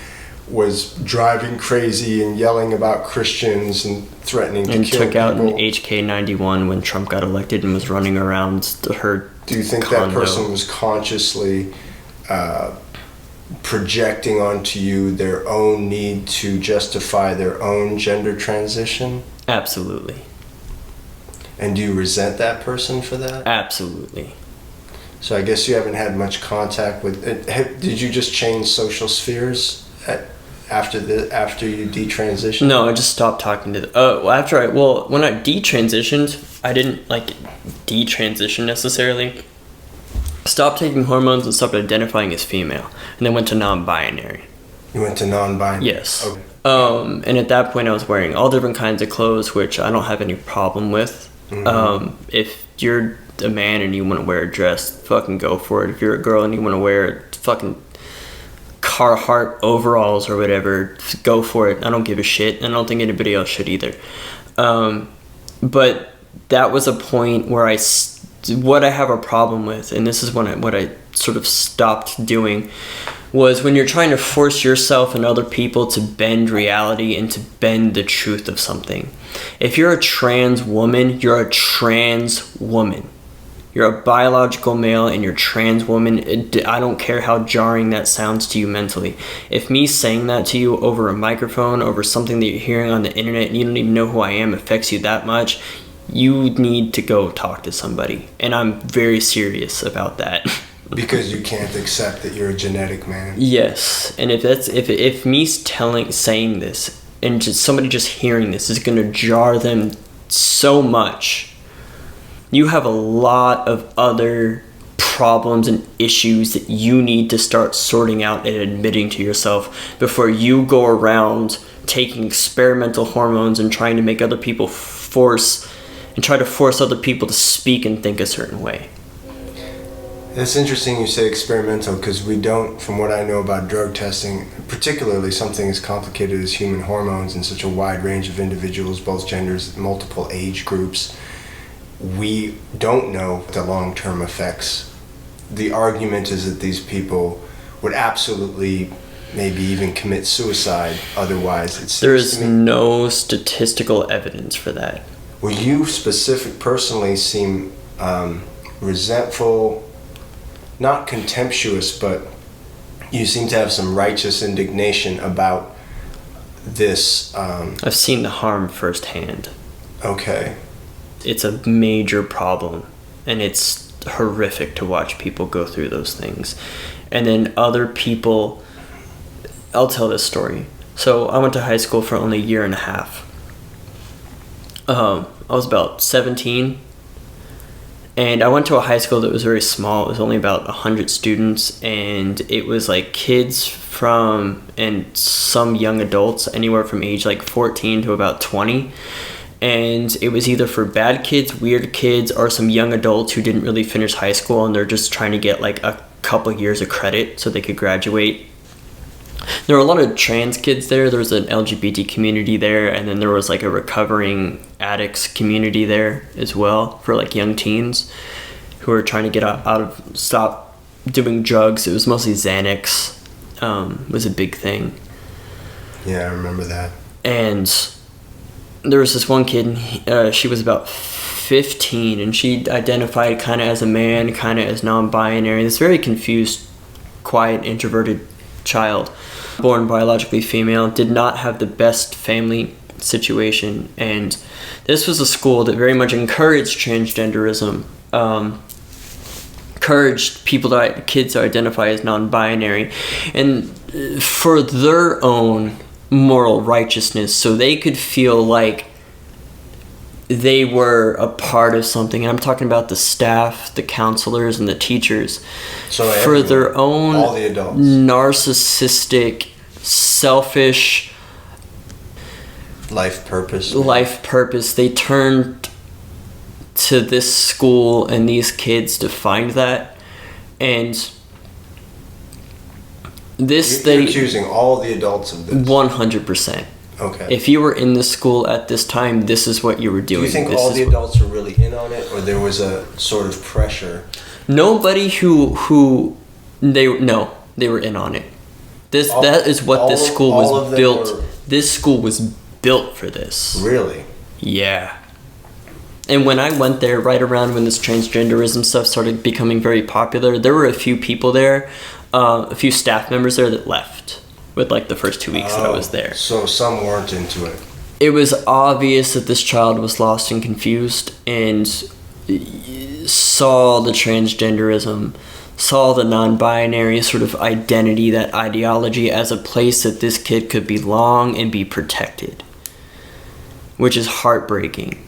was driving crazy and yelling about Christians and threatening to kill people... And took out an HK-91 when Trump got elected and was running around her Do you think condo. That person was consciously projecting onto you their own need to justify their own gender transition? Absolutely. And do you resent that person for that? Absolutely. So I guess you haven't had much contact with... Did you just change social spheres after you detransitioned? No, I just stopped talking to... when I detransitioned, I didn't detransition necessarily. Stopped taking hormones and stopped identifying as female. And then went to non-binary. You went to non-binary? Yes. Okay. And at that point I was wearing all different kinds of clothes, which I don't have any problem with. Mm-hmm. If you're a man and you want to wear a dress, fucking go for it. If you're a girl and you want to wear fucking Carhartt overalls or whatever, go for it. I don't give a shit, and I don't think anybody else should either. But that was a point where what I have a problem with, and this is what I sort of stopped doing, was when you're trying to force yourself and other people to bend reality and to bend the truth of something. If you're a trans woman, you're a trans woman. You're a biological male and you're a trans woman. I don't care how jarring that sounds to you mentally. If me saying that to you over a microphone, over something that you're hearing on the internet, and you don't even know who I am, affects you that much, you need to go talk to somebody. And I'm very serious about that. Because you can't accept that you're a genetic man. Yes, and if me saying this and just somebody just hearing this is going to jar them so much, you have a lot of other problems and issues that you need to start sorting out and admitting to yourself before you go around taking experimental hormones and trying to make other people force other people to speak and think a certain way. It's interesting you say experimental, because we don't, from what I know about drug testing, particularly something as complicated as human hormones in such a wide range of individuals, both genders, multiple age groups, we don't know the long-term effects. The argument is that these people would absolutely maybe even commit suicide otherwise. There is no statistical evidence for that. Well, you personally seem resentful, not contemptuous, but you seem to have some righteous indignation about this. I've seen the harm firsthand. Okay. It's a major problem, and it's horrific to watch people go through those things. And then other people, I'll tell this story. So I went to high school for only a year and a half. I was about 17. And I went to a high school that was very small. It was only about 100 students, and it was like kids and some young adults, anywhere from age like 14 to about 20. And it was either for bad kids, weird kids, or some young adults who didn't really finish high school and they're just trying to get like a couple years of credit so they could graduate. There were a lot of trans kids there. There was an LGBT community there, and then there was like a recovering addicts community there as well for like young teens who were trying to get stop doing drugs. It was mostly Xanax, was a big thing. Yeah, I remember that. And there was this one kid, she was about 15, and she identified kind of as a man, kind of as non-binary. This very confused, quiet, introverted child, born biologically female, did not have the best family situation, and this was a school that very much encouraged transgenderism, encouraged kids to identify as non-binary, and for their own moral righteousness, so they could feel like they were a part of something. I'm talking about the staff, the counselors, and the teachers. So for everyone, their own all the adults, narcissistic, selfish life purpose, they turned to this school and these kids to find that. And you're accusing all the adults of this? 100%. Okay. If you were in the school at this time, this is what you were doing. Do you think all the adults were really in on it, or there was a sort of pressure? Nobody they were in on it. That is what this school was built. This school was built for this. Really? Yeah. And when I went there, right around when this transgenderism stuff started becoming very popular, there were a few people there, a few staff members there that left with like the first 2 weeks that I was there. So some weren't into it. It was obvious that this child was lost and confused and saw the transgenderism, saw the non-binary sort of identity, that ideology, as a place that this kid could belong and be protected, which is heartbreaking.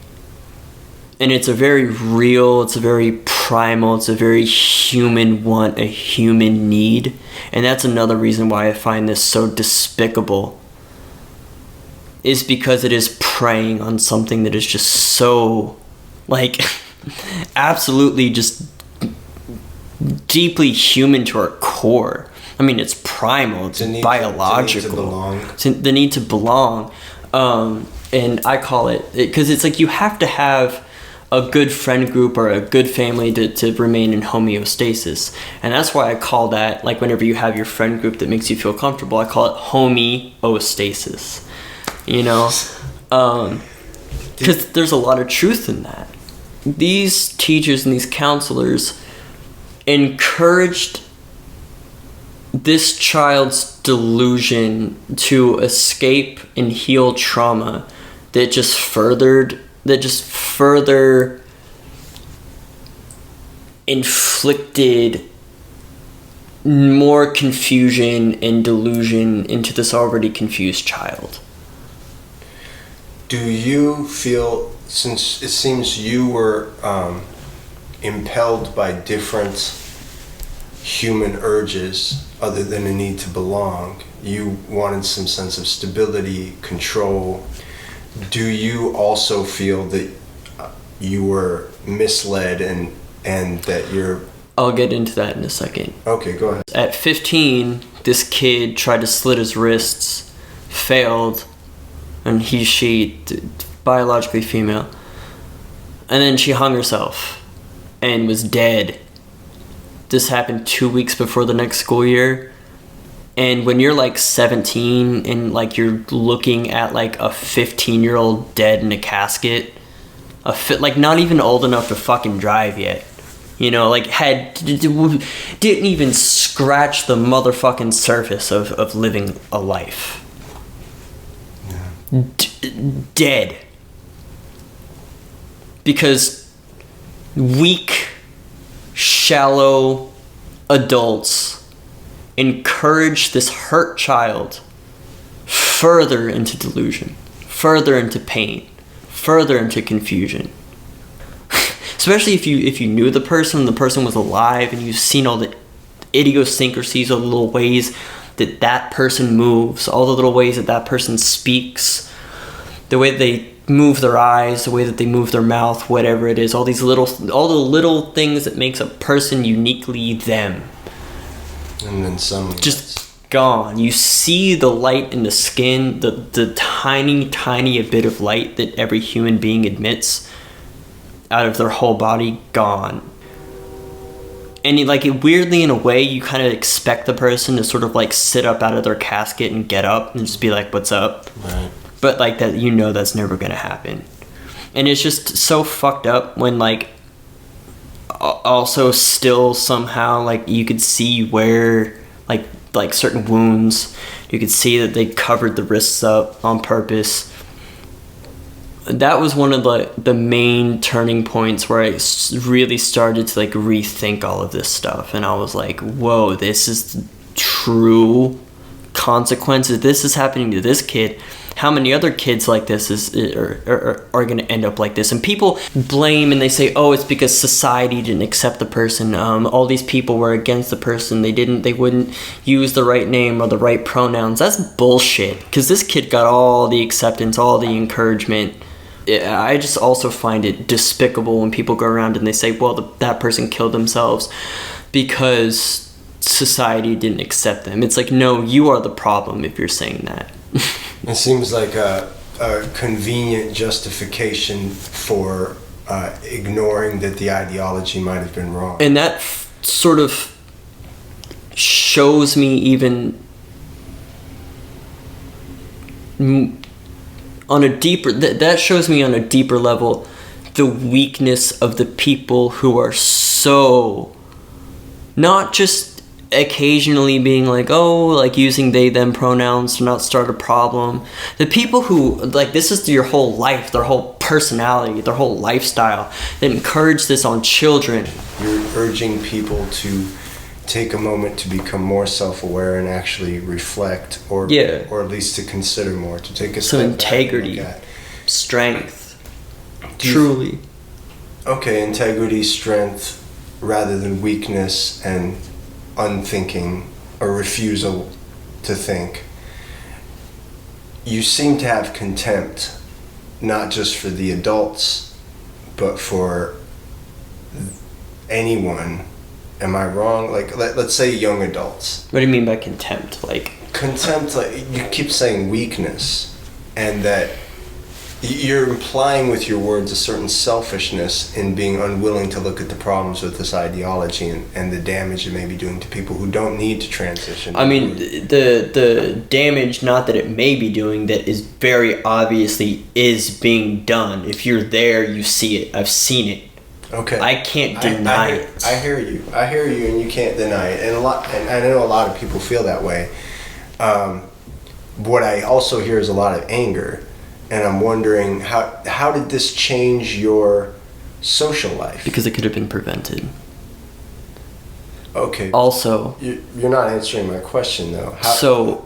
And it's a very real, it's a very primal, it's a very human want, a human need. And that's another reason why I find this so despicable, is because it is preying on something that is just so, like, absolutely just deeply human to our core. I mean, it's primal, it's biological. The need to belong. And I call it, because it's like you have to have a good friend group or a good family to remain in homeostasis. And that's why I call that, like whenever you have your friend group that makes you feel comfortable, I call it homeostasis. You know? Because there's a lot of truth in that. These teachers and these counselors encouraged this child's delusion to escape and heal trauma that just further inflicted more confusion and delusion into this already confused child. Do you feel, since it seems you were impelled by different human urges other than a need to belong, you wanted some sense of stability, control, do you also feel that you were misled and that you're... I'll get into that in a second. Okay, go ahead. At 15, this kid tried to slit his wrists, failed, and she, biologically female, and then she hung herself and was dead. This happened 2 weeks before the next school year. And when you're like 17 and like you're looking at like a 15-year-old dead in a casket, like not even old enough to fucking drive yet, you know, like didn't even scratch the motherfucking surface of living a life. Yeah. Dead. Because weak, shallow adults encourage this hurt child further into delusion, further into pain, further into confusion. Especially if you knew the person was alive, and you've seen all the idiosyncrasies, all the little ways that person moves, all the little ways that person speaks, the way they move their eyes, the way that they move their mouth, whatever it is, all the little things that makes a person uniquely them. And then suddenly just gone. You see the light in the skin, the tiny bit of light that every human being emits out of their whole body, gone. And weirdly, in a way, you kind of expect the person to sort of like sit up out of their casket and get up and just be like, "What's up?" Right. But like that, you know, that's never gonna happen. And it's just so fucked up when like also still somehow like you could see where like certain wounds, you could see that they covered the wrists up on purpose. That was one of the main turning points where I really started to like rethink all of this stuff, and I was like, whoa, this is true consequences. This is happening to this kid. How many other kids like this are going to end up like this? And people blame and they say, oh, it's because society didn't accept the person. All these people were against the person. They wouldn't use the right name or the right pronouns. That's bullshit. Because this kid got all the acceptance, all the encouragement. I just also find it despicable when people go around and they say, well, that person killed themselves because society didn't accept them. It's like, no, you are the problem if you're saying that. It seems like a convenient justification for ignoring that the ideology might have been wrong. And that sort of shows me even on a deeper... That shows me on a deeper level the weakness of the people who are so... Not just occasionally being like, oh, like using they them pronouns to not start a problem. The people who like, this is your whole life, their whole personality, their whole lifestyle, that encourage this on children. You're urging people to take a moment to become more self-aware and actually reflect, or at least to consider more, to take a step some integrity, back and look at. Strength, truly. Okay, integrity, strength, rather than weakness and unthinking or refusal to think. You seem to have contempt, not just for the adults, but for anyone. Am I wrong? Like, let's say young adults. What do you mean by contempt? Like contempt, like you keep saying weakness, and that you're implying with your words a certain selfishness in being unwilling to look at the problems with this ideology and the damage it may be doing to people who don't need to transition. I mean, the damage, not that it may be doing, that is very obviously is being done. If you're there, you see it. I've seen it. Okay. I can't deny it. I hear you, and you can't deny it. And I know a lot of people feel that way. What I also hear is a lot of anger. And I'm wondering, how did this change your social life? Because it could have been prevented. Okay. Also, You're not answering my question, though. So,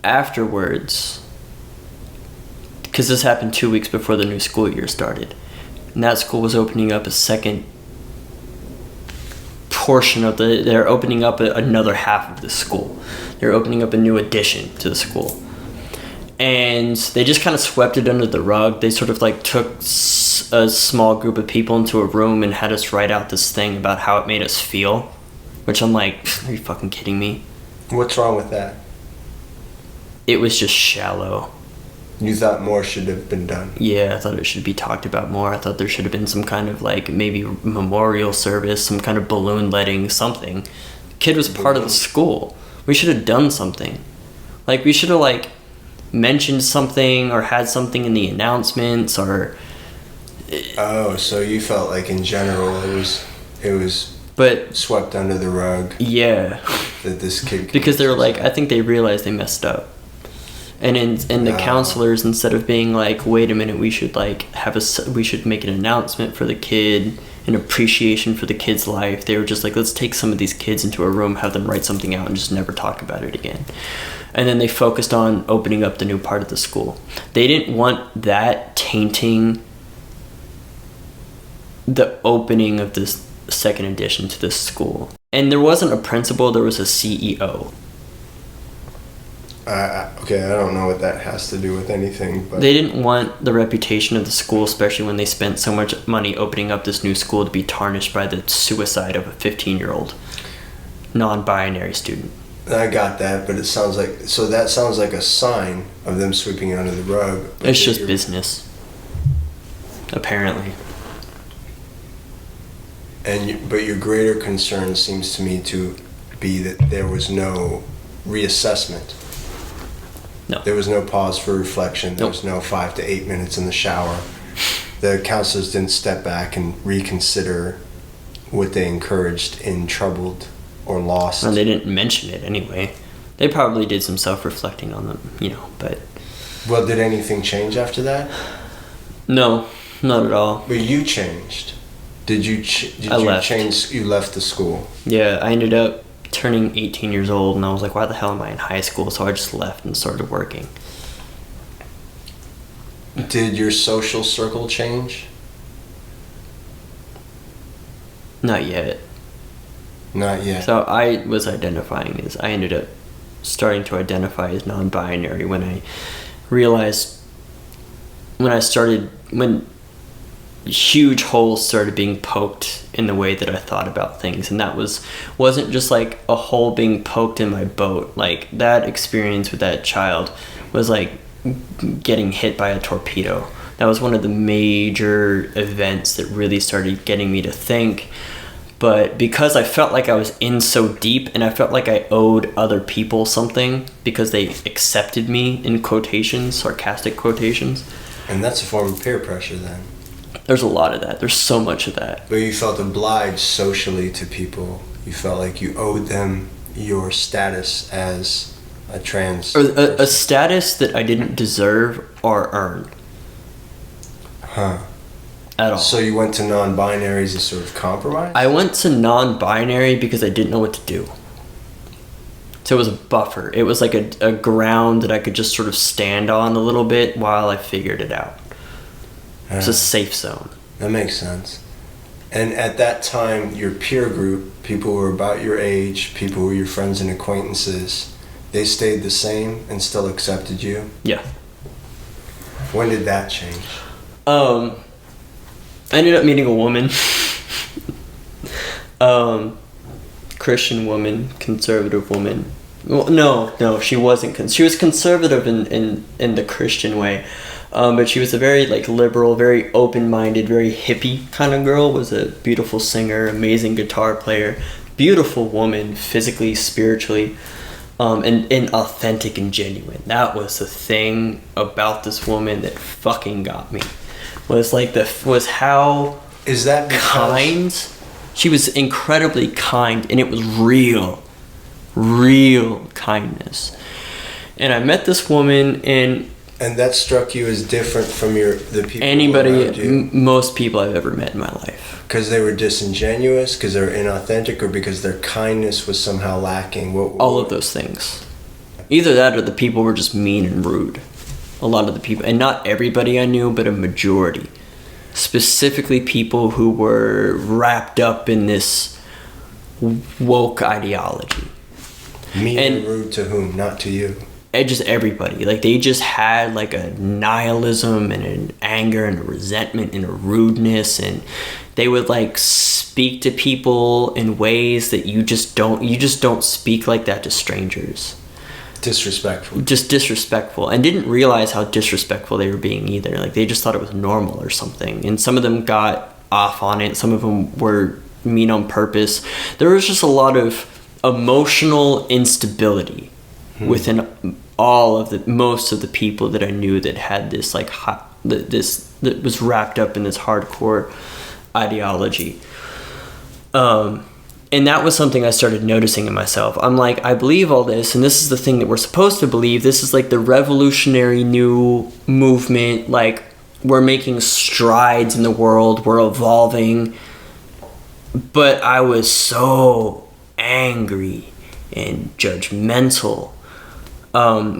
afterwards, because this happened 2 weeks before the new school year started, and that school was opening up a second portion of they're opening up another half of the school. They're opening up a new addition to the school. And they just kind of swept it under the rug. They sort of like took a small group of people into a room and had us write out this thing about how it made us feel. Which I'm like, are you fucking kidding me? What's wrong with that? It was just shallow. You thought more should have been done? Yeah, I thought it should be talked about more. I thought there should have been some kind of like maybe memorial service, some kind of balloon letting, something. The kid was part of the school. We should have done something. Like we should have like mentioned something or had something in the announcements or... Oh, so you felt like in general it was but swept under the rug. Yeah. That this kid... Because they were like, I think they realized they messed up. And the counselors, instead of being like, wait a minute, we should like we should make an announcement for the kid, an appreciation for the kid's life. They were just like, let's take some of these kids into a room, have them write something out, and just never talk about it again. And then they focused on opening up the new part of the school. They didn't want that tainting the opening of this second addition to this school. And there wasn't a principal, there was a CEO. Okay, I don't know what that has to do with anything, but... They didn't want the reputation of the school, especially when they spent so much money opening up this new school, to be tarnished by the suicide of a 15-year-old non-binary student. I got that, but it sounds like... So that sounds like a sign of them sweeping it under the rug. It's just business. Apparently. But your greater concern seems to me to be that there was no reassessment. No. There was no pause for reflection. There was no 5 to 8 minutes in the shower. The counselors didn't step back and reconsider what they encouraged in troubled or lost. And they didn't mention it anyway. They probably did some self-reflecting on them, but... Well, did anything change after that? No, not at all. But you changed. Did you left. change? You left the school. Yeah, I ended up turning 18 years old, and I was like, why the hell am I in high school? So I just left and started working. Did your social circle change? Not yet. Not yet. So I was identifying as... I ended up starting to identify as non-binary when I realized... When huge holes started being poked in the way that I thought about things, and that wasn't just like a hole being poked in my boat. Like that experience with that child was like getting hit by a torpedo. That was one of the major events that really started getting me to think. But because I felt like I was in so deep, and I felt like I owed other people something because they accepted me, in quotations, sarcastic quotations. And that's a form of peer pressure then. There's a lot of that. There's so much of that. But you felt obliged socially to people. You felt like you owed them your status as a trans or a status that I didn't deserve or earn. Huh. At all. So you went to non-binary as a sort of compromise? I went to non-binary because I didn't know what to do. So it was a buffer. It was like a ground that I could just sort of stand on a little bit while I figured it out. It's a safe zone. That makes sense. And at that time, your peer group, people who were about your age, people who were your friends and acquaintances, they stayed the same and still accepted you? Yeah. When did that change? I ended up meeting a woman. Christian woman, conservative woman. Well, no, she wasn't. She was conservative in the Christian way. But she was a very liberal, very open-minded, very hippie kind of girl. Was a beautiful singer, amazing guitar player, beautiful woman, physically, spiritually, and authentic and genuine. That was the thing about this woman that fucking got me. Was how is that kind. She was incredibly kind, and it was real kindness. And I met this woman, and And that struck you as different from the people Anybody, around you? Most people I've ever met in my life. Because they were disingenuous, because they were inauthentic, or because their kindness was somehow lacking? All of those things. Either that or the people were just mean and rude. A lot of the people, and not everybody I knew, but a majority. Specifically people who were wrapped up in this woke ideology. Mean and rude to whom? Not to you. Just everybody. Like, they just had like a nihilism and an anger and a resentment and a rudeness, and they would like speak to people in ways that you just don't speak like that to strangers. Disrespectful. Just disrespectful, and didn't realize how disrespectful they were being either. Like, they just thought it was normal or something, and some of them got off on it. Some of them were mean on purpose. There was just a lot of emotional instability within most of the people that I knew that had this like that was wrapped up in this hardcore ideology. And that was something I started noticing in myself. I'm like, I believe all this, and this is the thing that we're supposed to believe. This is like the revolutionary new movement. Like, we're making strides in the world. We're evolving. But I was so angry and judgmental,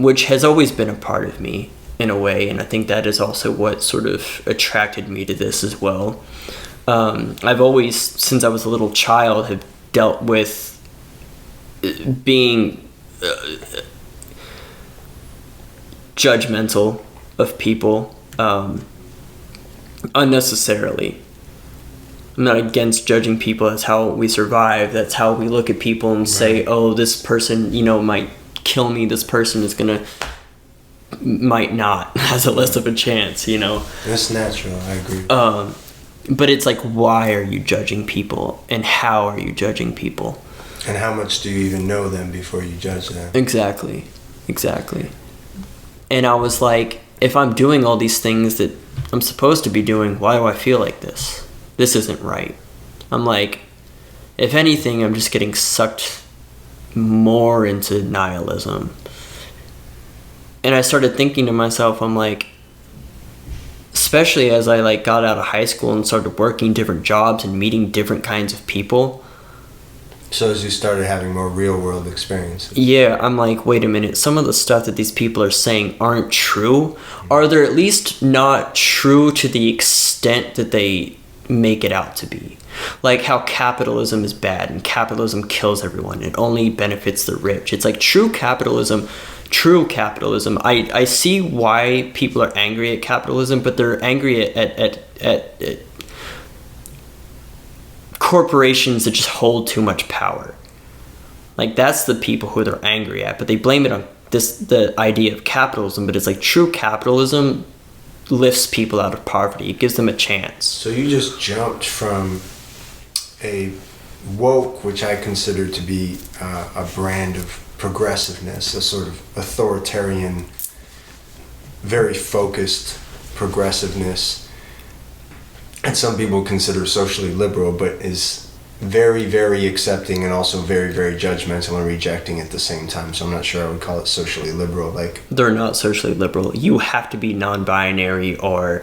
which has always been a part of me in a way. And I think that is also what sort of attracted me to this as well. I've always, since I was a little child, have dealt with being judgmental of people unnecessarily. I'm not against judging people. That's how we survive. That's how we look at people and say, oh, this person, might kill me. This person is might not, has a less of a chance, That's natural. I agree. But it's like, why are you judging people, and how are you judging people? And how much do you even know them before you judge them? Exactly. And I was like, if I'm doing all these things that I'm supposed to be doing, why do I feel like this? This isn't right. I'm like, if anything, I'm just getting sucked more into nihilism. And I started thinking to myself, I'm like, especially as I like got out of high school and started working different jobs and meeting different kinds of people. So as you started having more real world experiences. Yeah, I'm like, wait a minute, some of the stuff that these people are saying aren't true. Or they're at least not true to the extent that they make it out to be. Like how capitalism is bad and capitalism kills everyone. It only benefits the rich. It's like true capitalism, I see why people are angry at capitalism, but they're angry at corporations that just hold too much power. Like, that's the people who they're angry at, but they blame it on the idea of capitalism. But it's like true capitalism lifts people out of poverty. It gives them a chance. So you just jumped from a woke, which I consider to be a brand of progressiveness, a sort of authoritarian, very focused progressiveness, and some people consider socially liberal, but is very, very accepting and also very, very judgmental and rejecting at the same time. So I'm not sure I would call it socially liberal. Like, they're not socially liberal. You have to be non-binary or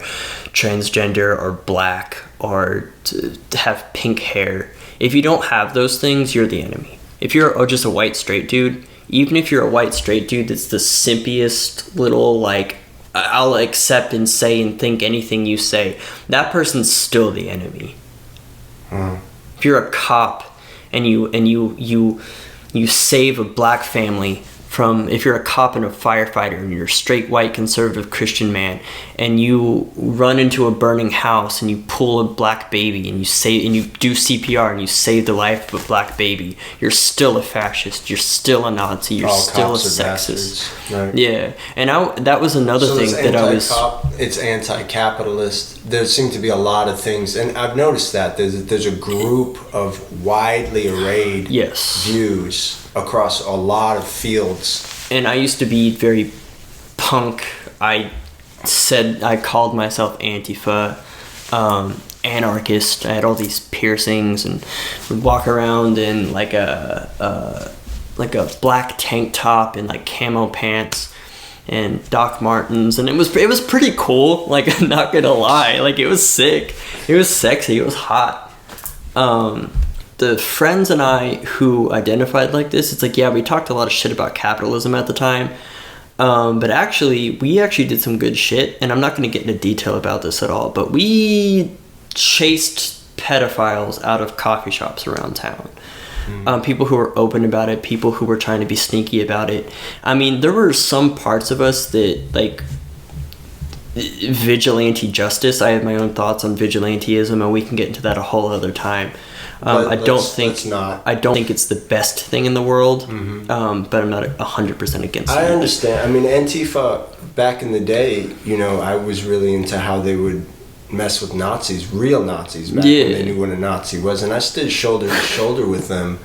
transgender or black or to have pink hair. If you don't have those things, you're the enemy. If you're just a white straight dude, even if you're a white straight dude that's the simpiest little, like, I'll accept and say and think anything you say, that person's still the enemy. If you're a cop and you save a black family from, if you're a cop and a firefighter and you're a straight white conservative Christian man and you run into a burning house and you pull a black baby and you do CPR and you save the life of a black baby, you're still a fascist, you're still a Nazi, you're still a sexist. Right. Yeah. And that was another thing that I was... It's anti-capitalist. There seem to be a lot of things, and I've noticed that there's a group of widely arrayed views across a lot of fields. And I used to be very punk. I called myself Antifa, anarchist. I had all these piercings and would walk around in like a black tank top and like camo pants. and Doc Martens, and it was pretty cool. Like, I'm not gonna lie, like, it was sick, it was sexy, it was hot. The friends and I who identified like this, it's like, yeah, we talked a lot of shit about capitalism at the time, but we actually did some good shit, and I'm not going to get into detail about this at all, but we chased pedophiles out of coffee shops around town. People who were open about it, people who were trying to be sneaky about it. I mean, there were some parts of us that, like, vigilante justice. I have my own thoughts on vigilanteism, and we can get into that a whole other time. I don't think it's the best thing in the world, but I'm not 100% against it. I understand. I mean, Antifa back in the day, you know, I was really into how they would mess with Nazis, real Nazis, back when they knew what a Nazi was, and I stood shoulder to shoulder with them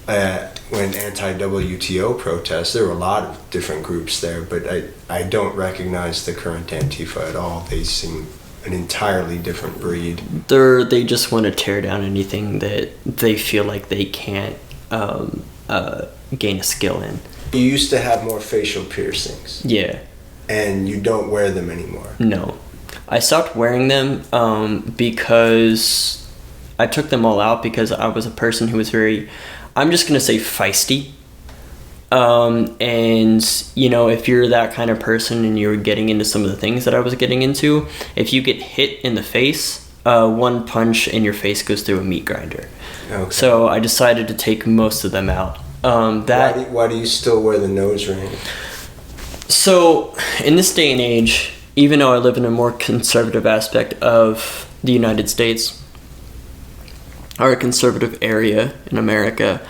when anti-WTO protests. There were a lot of different groups there, but I don't recognize the current Antifa at all. They seem an entirely different breed. They just want to tear down anything that they feel like they can't gain a skill in. You used to have more facial piercings. Yeah. And you don't wear them anymore. No. I stopped wearing them because I took them all out because I was a person who was very, I'm just going to say, feisty. And, you know, if you're that kind of person and you're getting into some of the things that I was getting into, if you get hit in the face, one punch and your face goes through a meat grinder. Okay. So I decided to take most of them out. Why do you still wear the nose ring? So in this day and age, even though I live in a more conservative aspect of the United States, or a conservative area in America,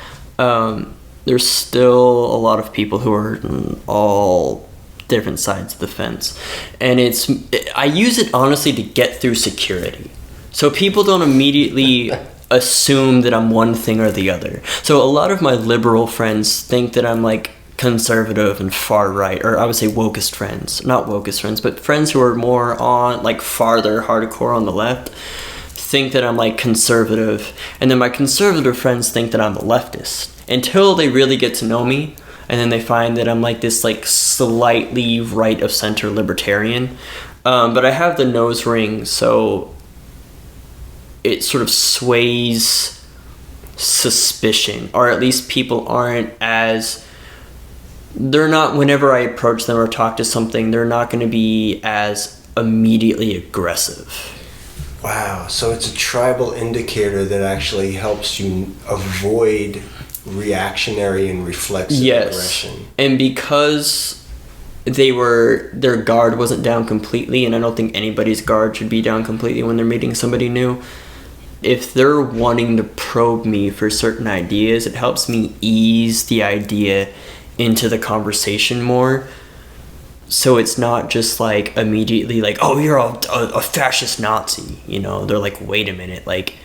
there's still a lot of people who are on all different sides of the fence. And I use it honestly to get through security. So people don't immediately assume that I'm one thing or the other. So a lot of my liberal friends think that I'm like conservative and far right, or I would say wokest friends. Not wokest friends, but friends who are more on like farther hardcore on the left think that I'm like conservative. And then my conservative friends think that I'm a leftist. Until they really get to know me, and then they find that I'm like this like slightly right of center libertarian. But I have the nose ring, so it sort of sways suspicion, or at least people aren't as, they're not, whenever I approach them or talk to something, they're not going to be as immediately aggressive. Wow, so it's a tribal indicator that actually helps you avoid reactionary and reflexive aggression. And because their guard wasn't down completely, and I don't think anybody's guard should be down completely when they're meeting somebody new, if they're wanting to probe me for certain ideas, it helps me ease the idea into the conversation more. So it's not just like immediately like, oh, you're a fascist Nazi, you know. They're like, wait a minute, like,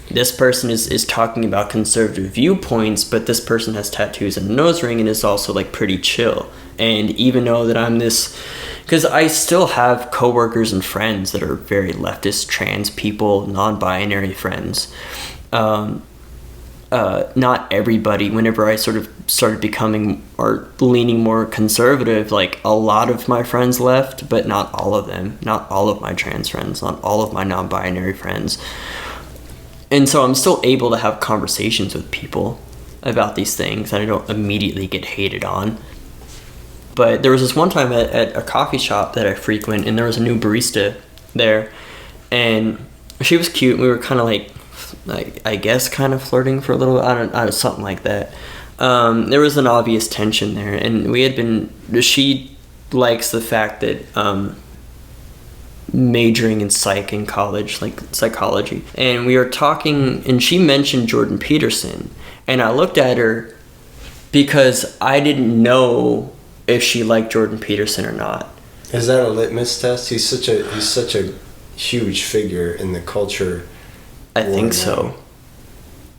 this person is talking about conservative viewpoints, but this person has tattoos and a nose ring and is also like pretty chill. And even though that I'm this, because I still have coworkers and friends that are very leftist, trans people, non-binary friends. Not everybody. Whenever I sort of started becoming or leaning more conservative, like a lot of my friends left, but not all of them. Not all of my trans friends, not all of my non-binary friends. And so I'm still able to have conversations with people about these things, and I don't immediately get hated on. But there was this one time at a coffee shop that I frequent, and there was a new barista there, and she was cute. We were kind of like I guess kind of flirting for a little, I don't something like that. There was an obvious tension there, and she likes the fact that majoring in psych in college, like psychology, and we were talking, and she mentioned Jordan Peterson, and I looked at her because I didn't know if she liked Jordan Peterson or not. Is that a litmus test? He's such a huge figure in the culture. I think so,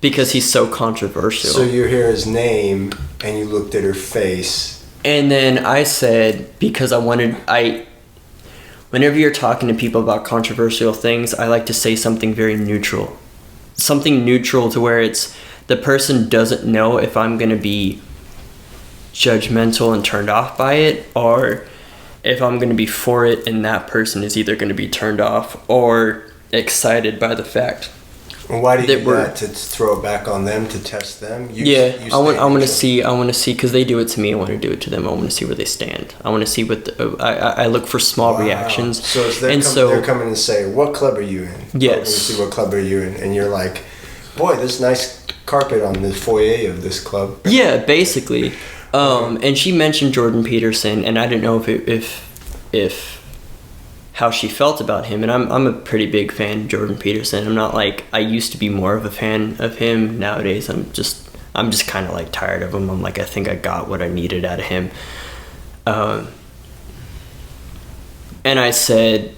because he's so controversial. So you hear his name and you looked at her face, and then I said, because whenever you're talking to people about controversial things, I like to say something very neutral. Something neutral to where it's the person doesn't know if I'm going to be judgmental and turned off by it, or if I'm going to be for it and that person is either going to be turned off or excited by the fact. And why do you do that? To throw it back on them, to test them? I want to see, because they do it to me, I want to do it to them. I want to see where they stand. I want to see what I look for small reactions. So they're coming and say, what club are you in? Yes. Let me see what club are you in. And you're like, boy, this nice carpet on the foyer of this club. Yeah, basically. And she mentioned Jordan Peterson, and I didn't know if how she felt about him. And I'm a pretty big fan of Jordan Peterson. I'm not like, I used to be more of a fan of him. Nowadays, I'm just kind of like tired of him. I'm like, I think I got what I needed out of him. And I said,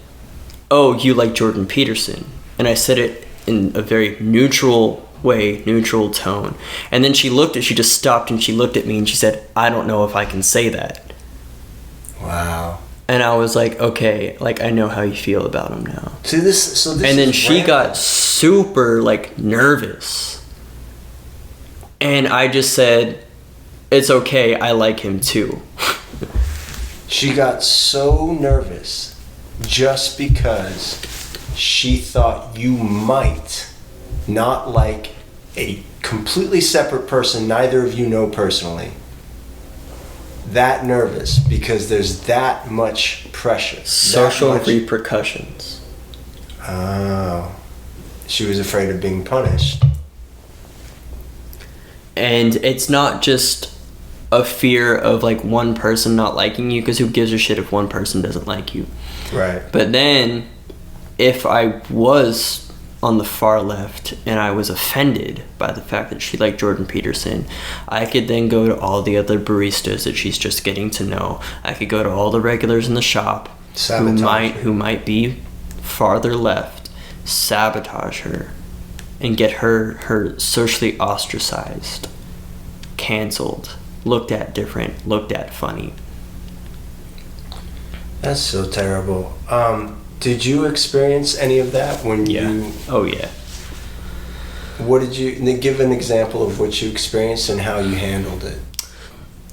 oh, you like Jordan Peterson? And I said it in a very neutral way, neutral tone. And then she just stopped and she looked at me and she said, I don't know if I can say that. Wow. And I was like, okay, like, I know how you feel about him now. See this. So this. And then she got super like nervous. And I just said, it's okay, I like him too. She got so nervous just because she thought you might not like a completely separate person neither of you know personally. That nervous because there's that much pressure. Social repercussions. Oh. She was afraid of being punished. And it's not just a fear of like one person not liking you, because who gives a shit if one person doesn't like you? Right. But then if I was on the far left and I was offended by the fact that she liked Jordan Peterson, I could then go to all the other baristas that she's just getting to know. I could go to all the regulars in the shop who might be farther left, sabotage her and get her socially ostracized, canceled, looked at different, looked at funny. That's so terrible. Did you experience any of that when you... Oh, yeah. What did you... Give an example of what you experienced and how you handled it.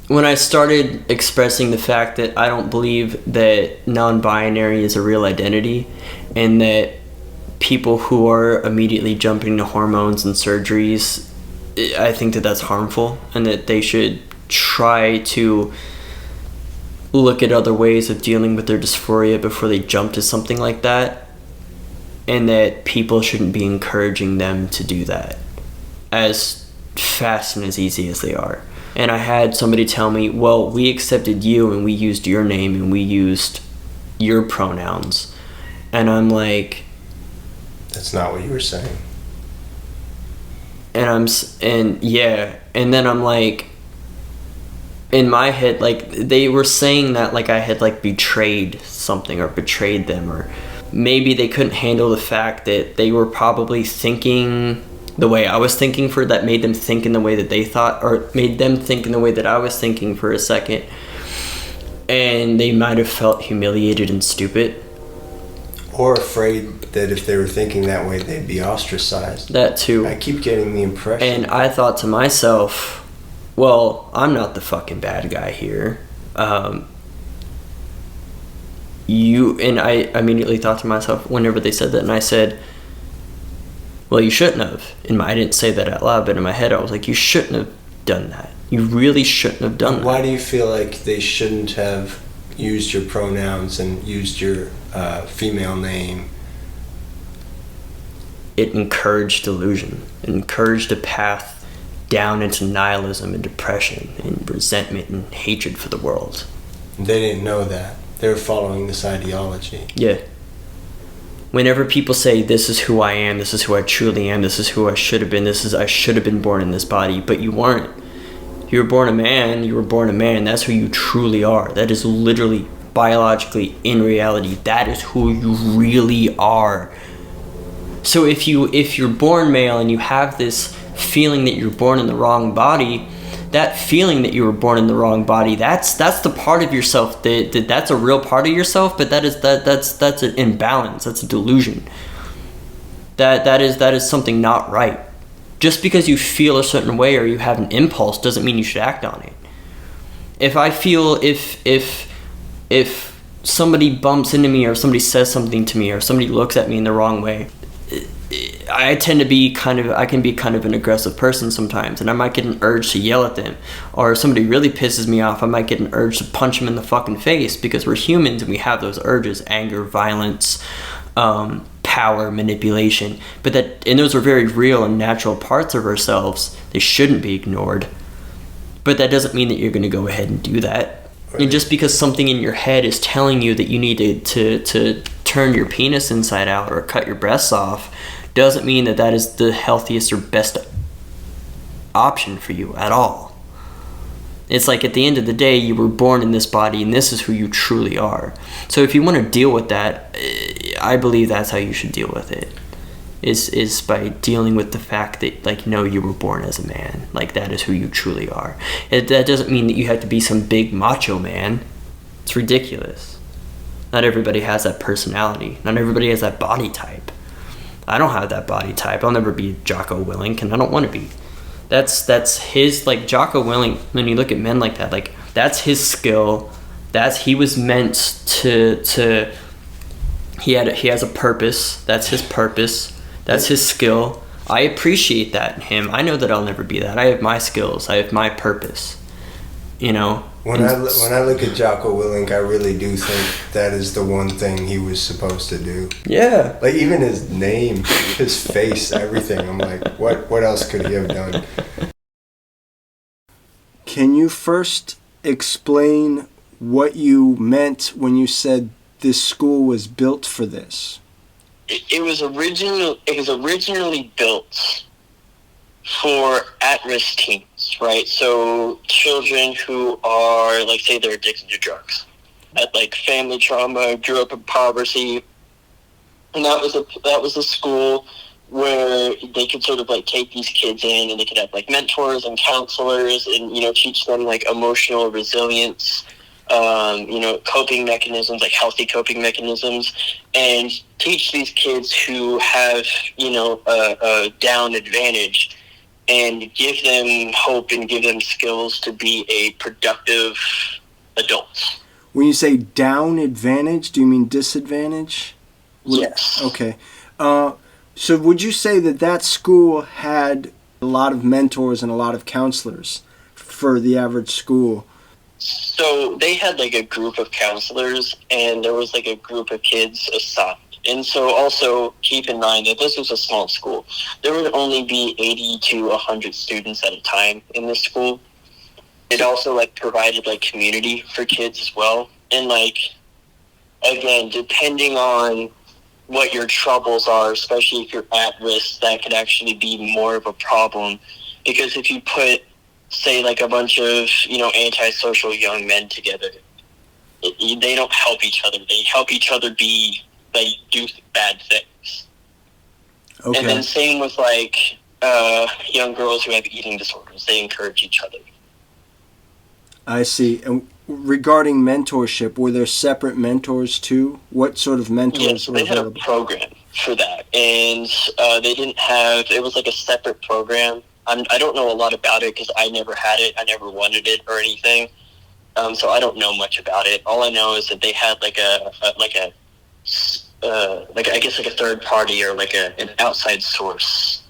When I started expressing the fact that I don't believe that non-binary is a real identity, and that people who are immediately jumping to hormones and surgeries, I think that that's harmful, and that they should try to look at other ways of dealing with their dysphoria before they jump to something like that, and that people shouldn't be encouraging them to do that as fast and as easy as they are. And I had somebody tell me, well, we accepted you and we used your name and we used your pronouns. And I'm like, that's not what you were saying. And then I'm like, in my head, like, they were saying that like I had like betrayed something or betrayed them, or maybe they couldn't handle the fact that they were probably thinking the way I was thinking, for that made them think in the way that they thought, or made them think in the way that I was thinking for a second, and they might have felt humiliated and stupid, or afraid that if they were thinking that way they'd be ostracized. That too. I keep getting the impression. And I thought to myself, well, I'm not the fucking bad guy here. I immediately thought to myself whenever they said that, and I said, well, you shouldn't have. I didn't say that out loud, but in my head I was like, you shouldn't have done that. You really shouldn't have done that. Why do you feel like they shouldn't have used your pronouns and used your female name? It encouraged delusion. It encouraged a path down into nihilism and depression and resentment and hatred for the world. They didn't know that. They were following this ideology. Yeah. Whenever people say, this is who I am, this is who I truly am, this is who I should have been, I should have been born in this body, but you weren't. You were born a man, that's who you truly are. That is literally, biologically, in reality, that is who you really are. So if you're born male and you have this feeling that you're born in the wrong body, that feeling that you were born in the wrong body, that's the part of yourself that's a real part of yourself, but that's an imbalance, that's a delusion. That is something not right. Just because you feel a certain way or you have an impulse doesn't mean you should act on it. If I feel if somebody bumps into me, or somebody says something to me, or somebody looks at me in the wrong way, I can be kind of an aggressive person sometimes, and I might get an urge to yell at them. Or if somebody really pisses me off, I might get an urge to punch them in the fucking face, because we're humans and we have those urges: anger, violence, power, manipulation. And those are very real and natural parts of ourselves. They shouldn't be ignored. But that doesn't mean that you're going to go ahead and do that. Right. And just because something in your head is telling you that you need to turn your penis inside out or cut your breasts off, doesn't mean that is the healthiest or best option for you at all. It's like, at the end of the day, you were born in this body, and this is who you truly are. So if you want to deal with that, I believe that's how you should deal with it. Is by dealing with the fact that, like, no, you were born as a man. Like, that is who you truly are. That doesn't mean that you have to be some big macho man. It's ridiculous. Not everybody has that personality. Not everybody has that body type. I don't have that body type. I'll never be Jocko Willink, and I don't want to be. That's his, like, Jocko Willink. When you look at men like that, like, that's his skill. He was meant to. He has a purpose. That's his purpose. That's his skill. I appreciate that in him. I know that I'll never be that. I have my skills. I have my purpose. You know. When I look at Jocko Willink, I really do think that is the one thing he was supposed to do. Yeah. Like, even his name, his face, everything. I'm like, what else could he have done? Can you first explain what you meant when you said this school was built for this? It was originally built for at-risk teens, right? So children who are, like, say they're addicted to drugs, had, like, family trauma, grew up in poverty, and that was a school where they could sort of, like, take these kids in, and they could have, like, mentors and counselors, and, you know, teach them, like, emotional resilience, you know, coping mechanisms, like healthy coping mechanisms, and teach these kids who have, you know, a down advantage, and give them hope and give them skills to be a productive adult. When you say down advantage, do you mean disadvantage? Yes. Okay. So would you say that school had a lot of mentors and a lot of counselors for the average school? So they had, like, a group of counselors, and there was, like, a group of kids assigned. And so also keep in mind that this was a small school. There would only be 80 to 100 students at a time in this school. It also, like, provided, like, community for kids as well. And, like, again, depending on what your troubles are, especially if you're at risk, that could actually be more of a problem. Because if you put, say, like, a bunch of, you know, antisocial young men together, they don't help each other. They help each other they do bad things. Okay. And then same with, like, young girls who have eating disorders. They encourage each other. I see. And regarding mentorship, were there separate mentors too? What sort of mentors were available? They had a program for that. And they didn't have, it was like a separate program. I don't know a lot about it because I never had it. I never wanted it or anything. So I don't know much about it. All I know is that they had like I guess like a third party or like an outside source,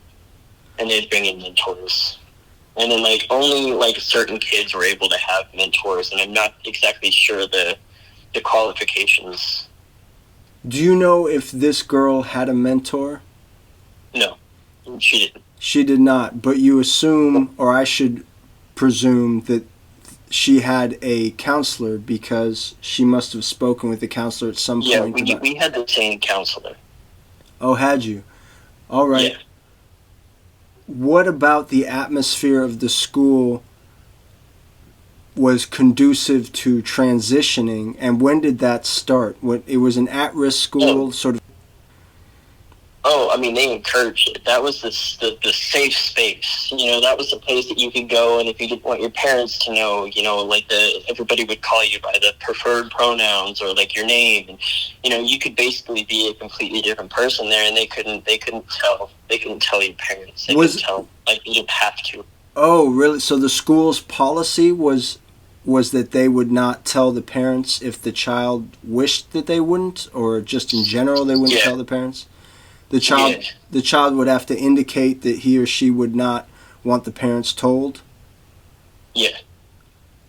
and they'd bring in mentors. And then, like, only, like, certain kids were able to have mentors, and I'm not exactly sure the qualifications. Do you know if this girl had a mentor? No, she didn't. She did not, but you assume, or I should presume, that she had a counselor because she must have spoken with the counselor at some point. Yeah, we had the same counselor. Oh, had you? All right. Yeah. What about the atmosphere of the school was conducive to transitioning, and when did that start? It was an at-risk school, sort of. Oh, I mean, they encouraged it. That was the safe space. You know, that was the place that you could go, and if you didn't want your parents to know, you know, like everybody would call you by the preferred pronouns or like your name, and you know, you could basically be a completely different person there, and they couldn't tell your parents. They couldn't tell, like, you didn't have to. Oh, really? So the school's policy was was that they would not tell the parents if the child wished that they wouldn't, or just in general they wouldn't tell the parents. The child would have to indicate that he or she would not want the parents told. Yeah.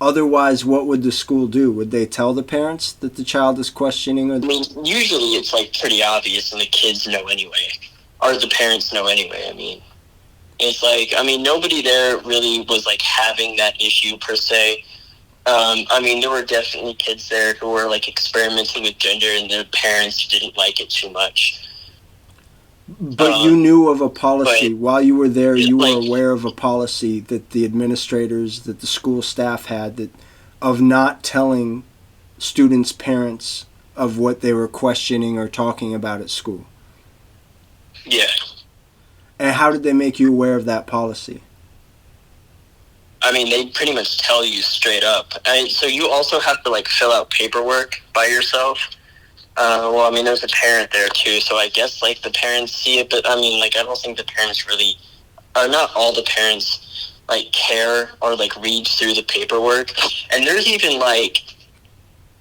Otherwise, what would the school do? Would they tell the parents that the child is questioning? I mean, usually it's like pretty obvious, and the kids know anyway, or the parents know anyway. I mean, it's like, I mean, nobody there really was like having that issue per se. I mean, there were definitely kids there who were like experimenting with gender, and their parents didn't like it too much. But you knew of a policy while you were there. You were aware of a policy that the administrators, that the school staff had, that of not telling students' parents of what they were questioning or talking about at school. Yeah. And how did they make you aware of that policy? I mean, they pretty much tell you straight up. So you also have to like fill out paperwork by yourself. Well, I mean, there's a parent there too, so I guess like the parents see it, but I mean, like I don't think the parents really, or not all the parents, like care or like read through the paperwork. And there's even like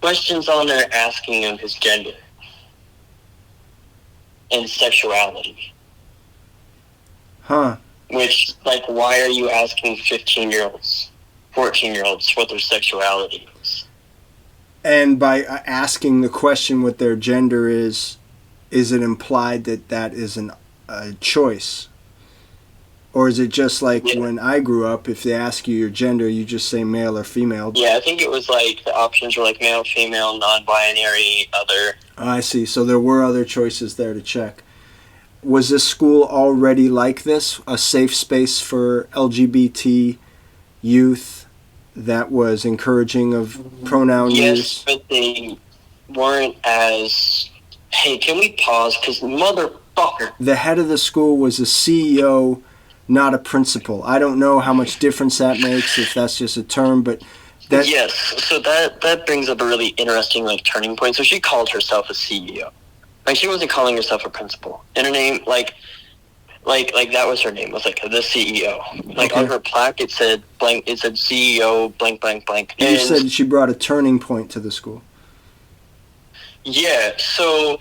questions on there asking him his gender and sexuality. Huh. Which, like, why are you asking 15-year-olds, 14-year-olds what their sexuality is? And by asking the question what their gender is it implied that that is a choice? Or is it just like when I grew up, if they ask you your gender, you just say male or female? Yeah, I think it was like the options were like male, female, non-binary, other. Oh, I see. So there were other choices there to check. Was this school already like this, a safe space for LGBT youth that was encouraging of pronoun use? Yes, but they weren't as, hey, can we pause? Because motherfucker. The head of the school was a CEO, not a principal. I don't know how much difference that makes, if that's just a term, but that... Yes, so that brings up a really interesting like turning point. So she called herself a CEO. Like, she wasn't calling herself a principal. And her name, like that was her name. It was like the CEO. Like, on her plaque, it said blank. It said CEO blank blank blank. You said she brought a turning point to the school. Yeah. So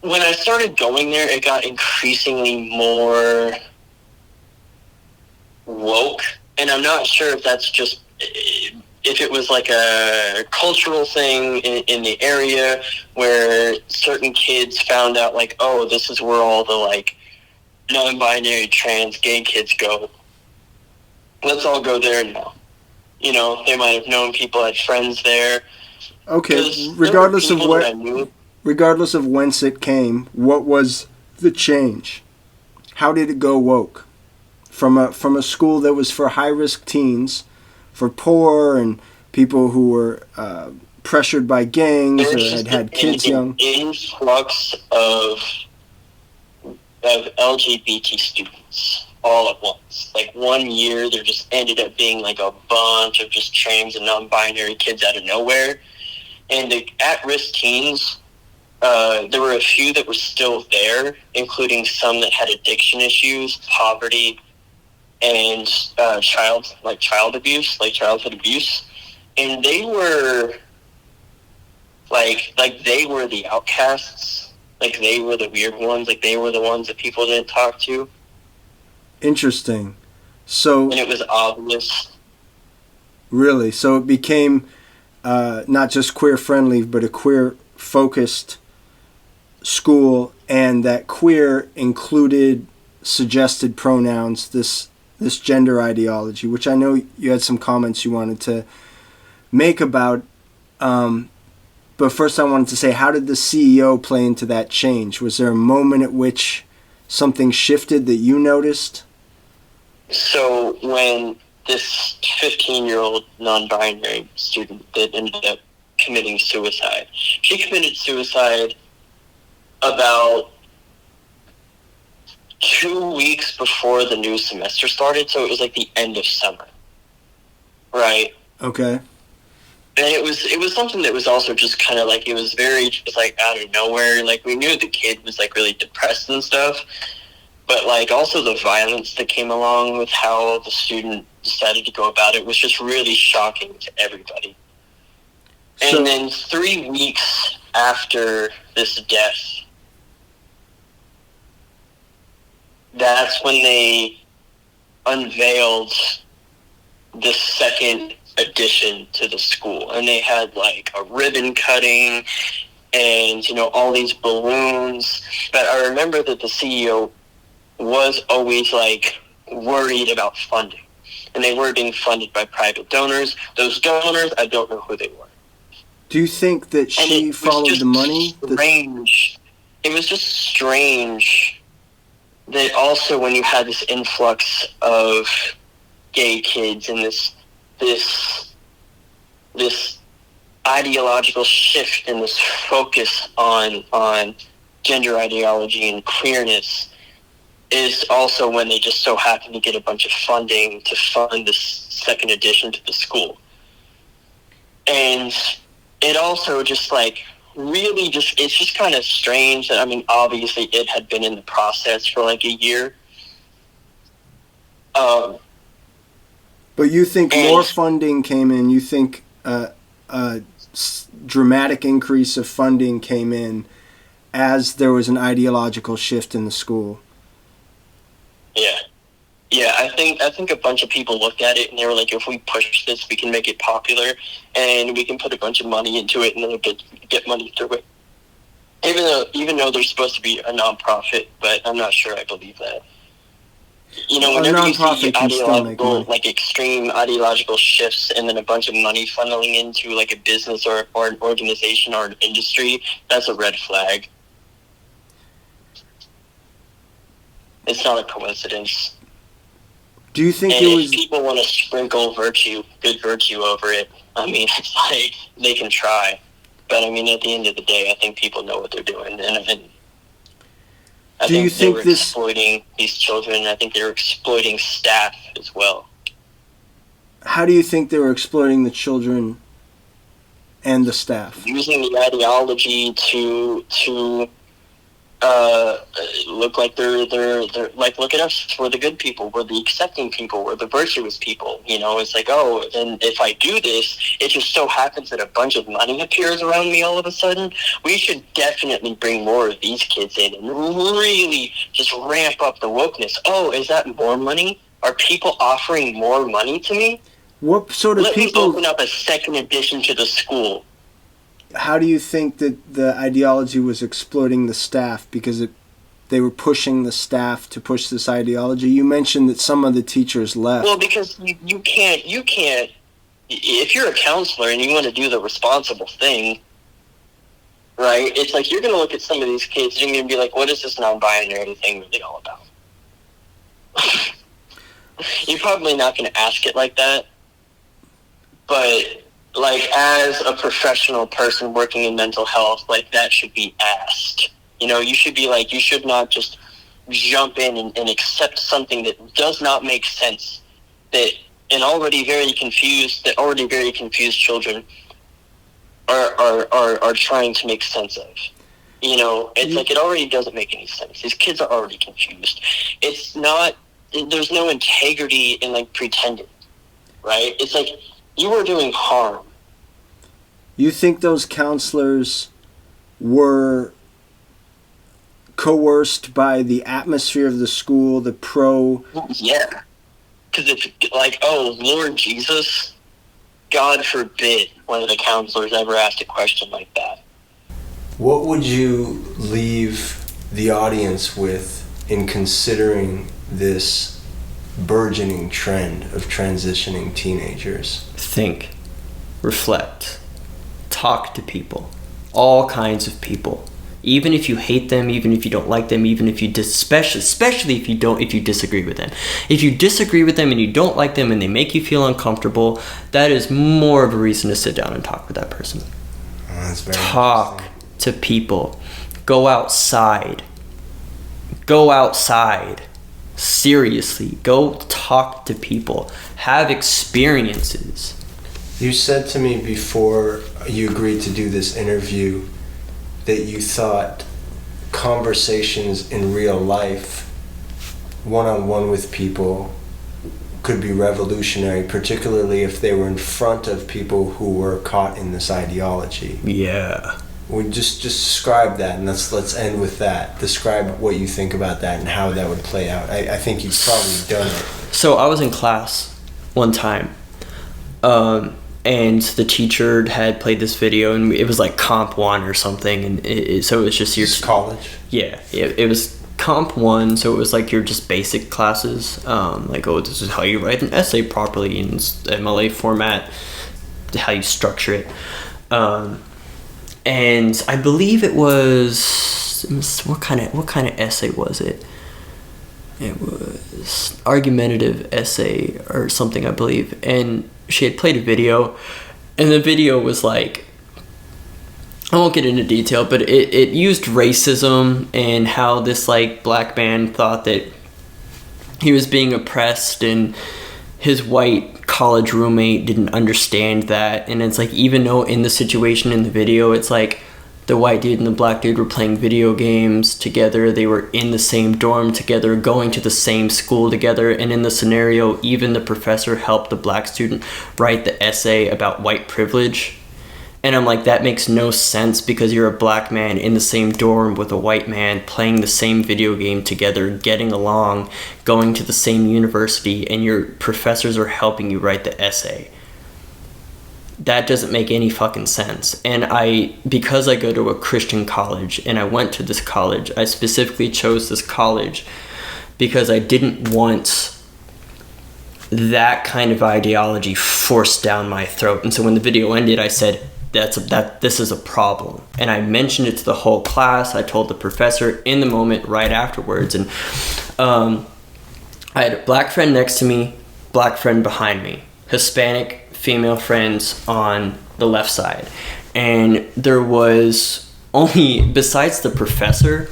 when I started going there, it got increasingly more woke, and I'm not sure if that's just if it was like a cultural thing in the area where certain kids found out like, oh, this is where all the like non-binary, trans, gay kids go. Let's all go there now. You know, they might have known people, had friends there. Okay, regardless of whence it came, what was the change? How did it go woke? From a school that was for high-risk teens, for poor and people who were pressured by gangs or had kids young. Influx of LGBT students all at once. Like 1 year, there just ended up being like a bunch of just trans and non-binary kids out of nowhere. And the at-risk teens, there were a few that were still there, including some that had addiction issues, poverty, and childhood abuse, and they were like they were the outcasts, like they were the weird ones, like they were the ones that people didn't talk to. Interesting. So, and it was obvious. Really, so it became not just queer friendly, but a queer focused school, and that queer included suggested pronouns. This gender ideology, which I know you had some comments you wanted to make about. But first I wanted to say, how did the CEO play into that change? Was there a moment at which something shifted that you noticed? So when this 15-year-old non-binary student that ended up committing suicide, she committed suicide about 2 weeks before the new semester started, so it was like the end of summer, right? Okay. And it was something that was also just kind of like, it was very just like out of nowhere. Like, we knew the kid was like really depressed and stuff, but like also the violence that came along with how the student decided to go about it was just really shocking to everybody. So- And then 3 weeks after this death, that's when they unveiled the second addition to the school. And they had like a ribbon cutting and, you know, all these balloons. But I remember that the CEO was always like worried about funding. And they were being funded by private donors. Those donors, I don't know who they were. Do you think that she followed the money? Strange. It was just strange that also when you had this influx of gay kids and this ideological shift and this focus on gender ideology and queerness is also when they just so happen to get a bunch of funding to fund this second addition to the school. And it also just like really just, it's just kind of strange that, I mean, obviously it had been in the process for like a year. But you think more funding came in, you think a dramatic increase of funding came in as there was an ideological shift in the school. Yeah, I think a bunch of people looked at it and they were like, if we push this, we can make it popular and we can put a bunch of money into it and then get money through it. Even though they're supposed to be a nonprofit, but I'm not sure I believe that. You know, whenever you see ideological, like extreme ideological shifts and then a bunch of money funneling into like a business or an organization or an industry, that's a red flag. It's not a coincidence. Do you think and it was... if people want to sprinkle good virtue over it, I mean, it's like, they can try. But I mean, at the end of the day, I think people know what they're doing. And I think they were exploiting these children. I think they were exploiting staff as well. How do you think they were exploiting the children and the staff? Using the ideology to look like they're like, look at us, we're the good people, we're the accepting people, we're the virtuous people. You know, it's like, oh, and if I do this, it just so happens that a bunch of money appears around me all of a sudden. We should definitely bring more of these kids in and really just ramp up the wokeness. Oh, is that more money? Are people offering more money to me? What sort of people... Let me open up a second addition to the school. How do you think that the ideology was exploiting the staff? Because they were pushing the staff to push this ideology. You mentioned that some of the teachers left. Well, because you can't, if you're a counselor and you want to do the responsible thing, right, it's like you're going to look at some of these kids and you're going to be like, what is this non-binary thing really all about? You're probably not going to ask it like that, but... like, as a professional person working in mental health, like, that should be asked. You know, you should be like, you should not just jump in and accept something that does not make sense, that already very confused children are trying to make sense of. You know, it's like, it already doesn't make any sense. These kids are already confused. It's not, there's no integrity in, like, pretending, right? It's like, you are doing harm. You think those counselors were coerced by the atmosphere of the school, the pro... Yeah. Because it's like, oh, Lord Jesus, God forbid one of the counselors ever asked a question like that. What would you leave the audience with in considering this burgeoning trend of transitioning teenagers? Think, reflect, talk to people, all kinds of people. Even if you hate them, even if you don't like them, even if you especially if you disagree with them. If you disagree with them and you don't like them and they make you feel uncomfortable, that is more of a reason to sit down and talk with that person. That's very talk to people. Go outside. Go outside. Seriously, go talk to people. Have experiences. You said to me before you agreed to do this interview that you thought conversations in real life, one-on-one with people, could be revolutionary, particularly if they were in front of people who were caught in this ideology. Yeah. We just describe that, and let's end with that. Describe what you think about that and how that would play out. I think you've probably done it. So I was in class one time, and the teacher had played this video, and it was like Comp 1 or something, and so it was just your... college? Yeah, it was Comp 1, so it was like your just basic classes, like, oh, this is how you write an essay properly in MLA format, how you structure it. And I believe it was what kind of essay was it? It was argumentative essay or something, I believe. And she had played a video, and the video was like, I won't get into detail, but it used racism and how this like black man thought that he was being oppressed, and his white college roommate didn't understand that. And it's like, even though in the situation in the video, it's like the white dude and the black dude were playing video games together, they were in the same dorm together, going to the same school together, and in the scenario, even the professor helped the black student write the essay about white privilege. And I'm like, that makes no sense, because you're a black man in the same dorm with a white man, playing the same video game together, getting along, going to the same university, and your professors are helping you write the essay. That doesn't make any fucking sense. And because I go to a Christian college, and I went to this college, I specifically chose this college because I didn't want that kind of ideology forced down my throat. And so when the video ended, I said, this is a problem. And I mentioned it to the whole class. I told the professor in the moment right afterwards. And I had a black friend next to me, black friend behind me, Hispanic female friends on the left side. And there was only, besides the professor,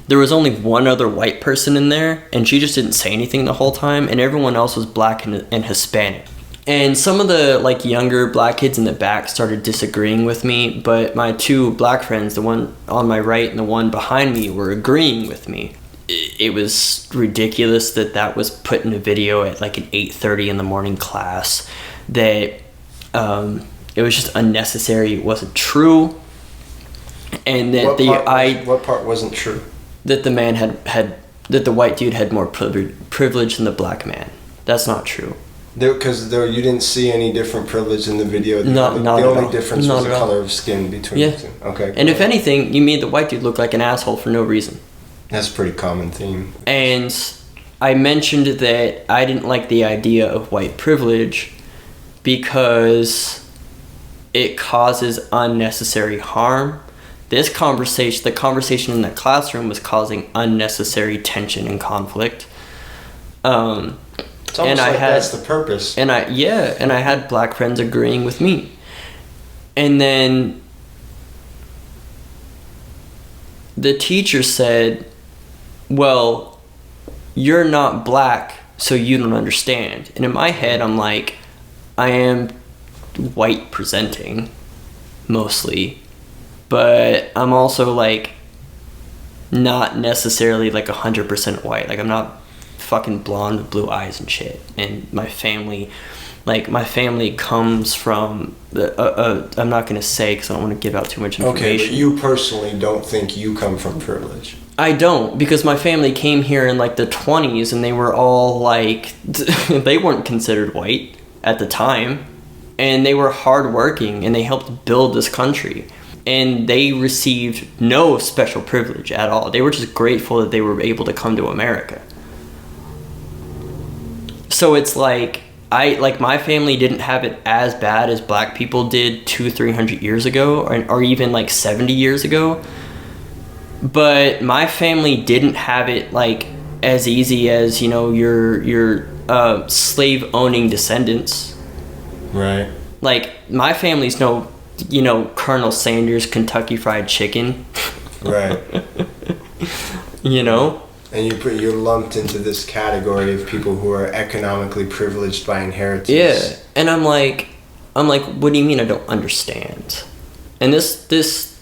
there was only one other white person in there, and she just didn't say anything the whole time, and everyone else was black and Hispanic. And some of the like younger black kids in the back started disagreeing with me, but my two black friends, the one on my right and the one behind me, were agreeing with me. It was ridiculous that was put in a video at like an 8:30 in the morning class, that it was just unnecessary, it wasn't true, and that what part wasn't true? That the man had that the white dude had more privilege than the black man. That's not true. Because you didn't see any different privilege in the video. The only difference was the color of skin between the two. Okay. And if anything, you made the white dude look like an asshole for no reason. That's a pretty common theme. And I mentioned that I didn't like the idea of white privilege because it causes unnecessary harm. The conversation in the classroom was causing unnecessary tension and conflict. It's almost that's the purpose. And I had black friends agreeing with me. And then the teacher said, well, you're not black, so you don't understand. And in my head, I'm like, I am white presenting, mostly. But I'm also like, not necessarily like 100% white. Like, I'm not fucking blonde with blue eyes and shit. And my family comes from I'm not gonna say because I don't want to give out too much information. Okay, but you personally don't think you come from privilege? I don't, because my family came here in like the 20s, and they were all like they weren't considered white at the time, and they were hardworking, and they helped build this country, and they received no special privilege at all. They were just grateful that they were able to come to America. So it's like, my family didn't have it as bad as black people did 200-300 years ago, or even like 70 years ago. But my family didn't have it like as easy as, you know, your slave owning descendants. Right. Like, my family's no, you know, Colonel Sanders Kentucky Fried Chicken. Right. You know? And you're lumped into this category of people who are economically privileged by inheritance. Yeah, and I'm like, what do you mean I don't understand? And this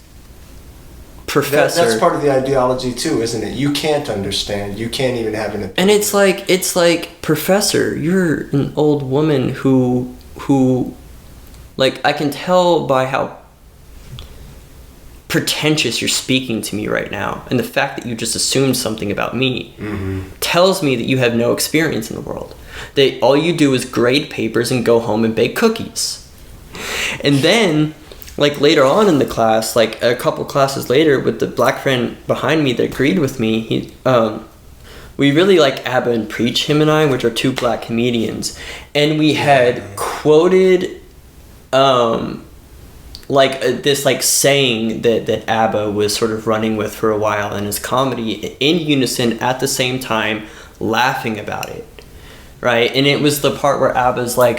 professor. That's part of the ideology too, isn't it? You can't understand. You can't even have an opinion. And it's like, professor, you're an old woman who, like, I can tell by how pretentious you're speaking to me right now, and the fact that you just assumed something about me tells me that you have no experience in the world. That all you do is grade papers and go home and bake cookies. And then, like, later on in the class, like a couple classes later, with the black friend behind me that agreed with me, we really like Abba and Preach, him and I, which are two black comedians, and we had quoted this like saying that ABBA was sort of running with for a while in his comedy, in unison at the same time, laughing about it, right? And it was the part where ABBA's like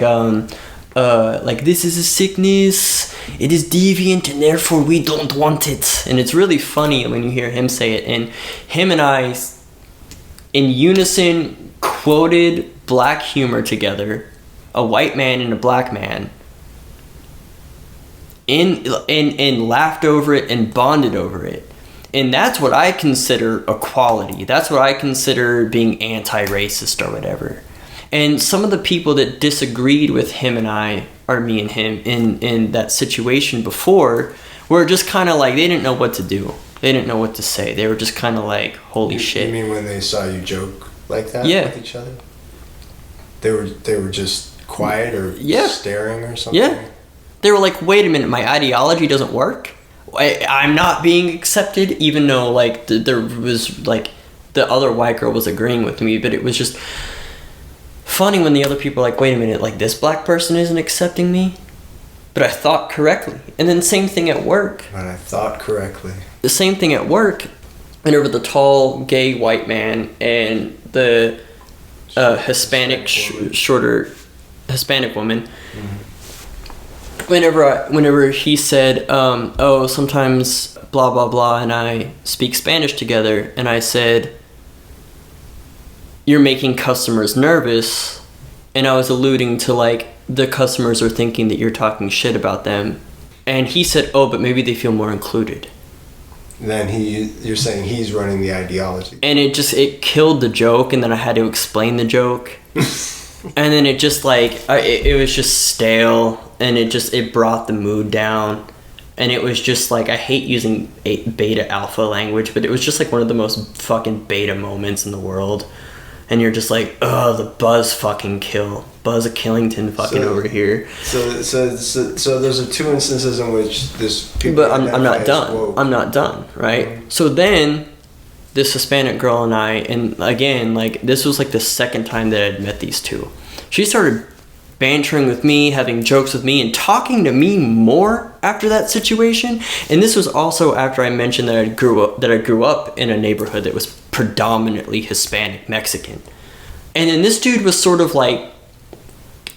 this is a sickness, it is deviant, and therefore we don't want it. And it's really funny when you hear him say it. And him and I, in unison, quoted black humor together, a white man and a black man, and laughed over it and bonded over it. And that's what I consider equality. That's what I consider being anti-racist or whatever. And some of the people that disagreed with him and I, or me and him, in that situation before, were just kind of like, they didn't know what to do. They didn't know what to say. They were just kind of like, holy shit. You mean when they saw you joke like that with each other? They were just quiet or staring or something? Yeah. They were like, wait a minute, my ideology doesn't work? I'm not being accepted, even though, like, there was, like, the other white girl was agreeing with me, but it was just funny when the other people are like, wait a minute, like, this black person isn't accepting me? But I thought correctly. And then same thing at work. But I thought correctly. The same thing at work, whenever the tall, gay white man and the Hispanic, shorter Hispanic woman, whenever he said, oh, sometimes blah, blah, blah, and I speak Spanish together, and I said, you're making customers nervous, and I was alluding to, like, the customers are thinking that you're talking shit about them, and he said, oh, but maybe they feel more included. Then you're saying he's running the ideology. And it killed the joke, and then I had to explain the joke. And then it just, like, it was just stale, and it brought the mood down. And it was just, like, I hate using beta alpha language, but it was just, like, one of the most fucking beta moments in the world. And you're just like, oh, the Buzz fucking kill. Buzz Killington fucking over here. So those are two instances in which this people... But I'm not done. Woke. I'm not done, right? Mm-hmm. So then, this Hispanic girl and I, and again, like, this was like the second time that I'd met these two. She started bantering with me, having jokes with me, and talking to me more after that situation. And this was also after I mentioned that I grew up in a neighborhood that was predominantly Hispanic Mexican. And then this dude was sort of like,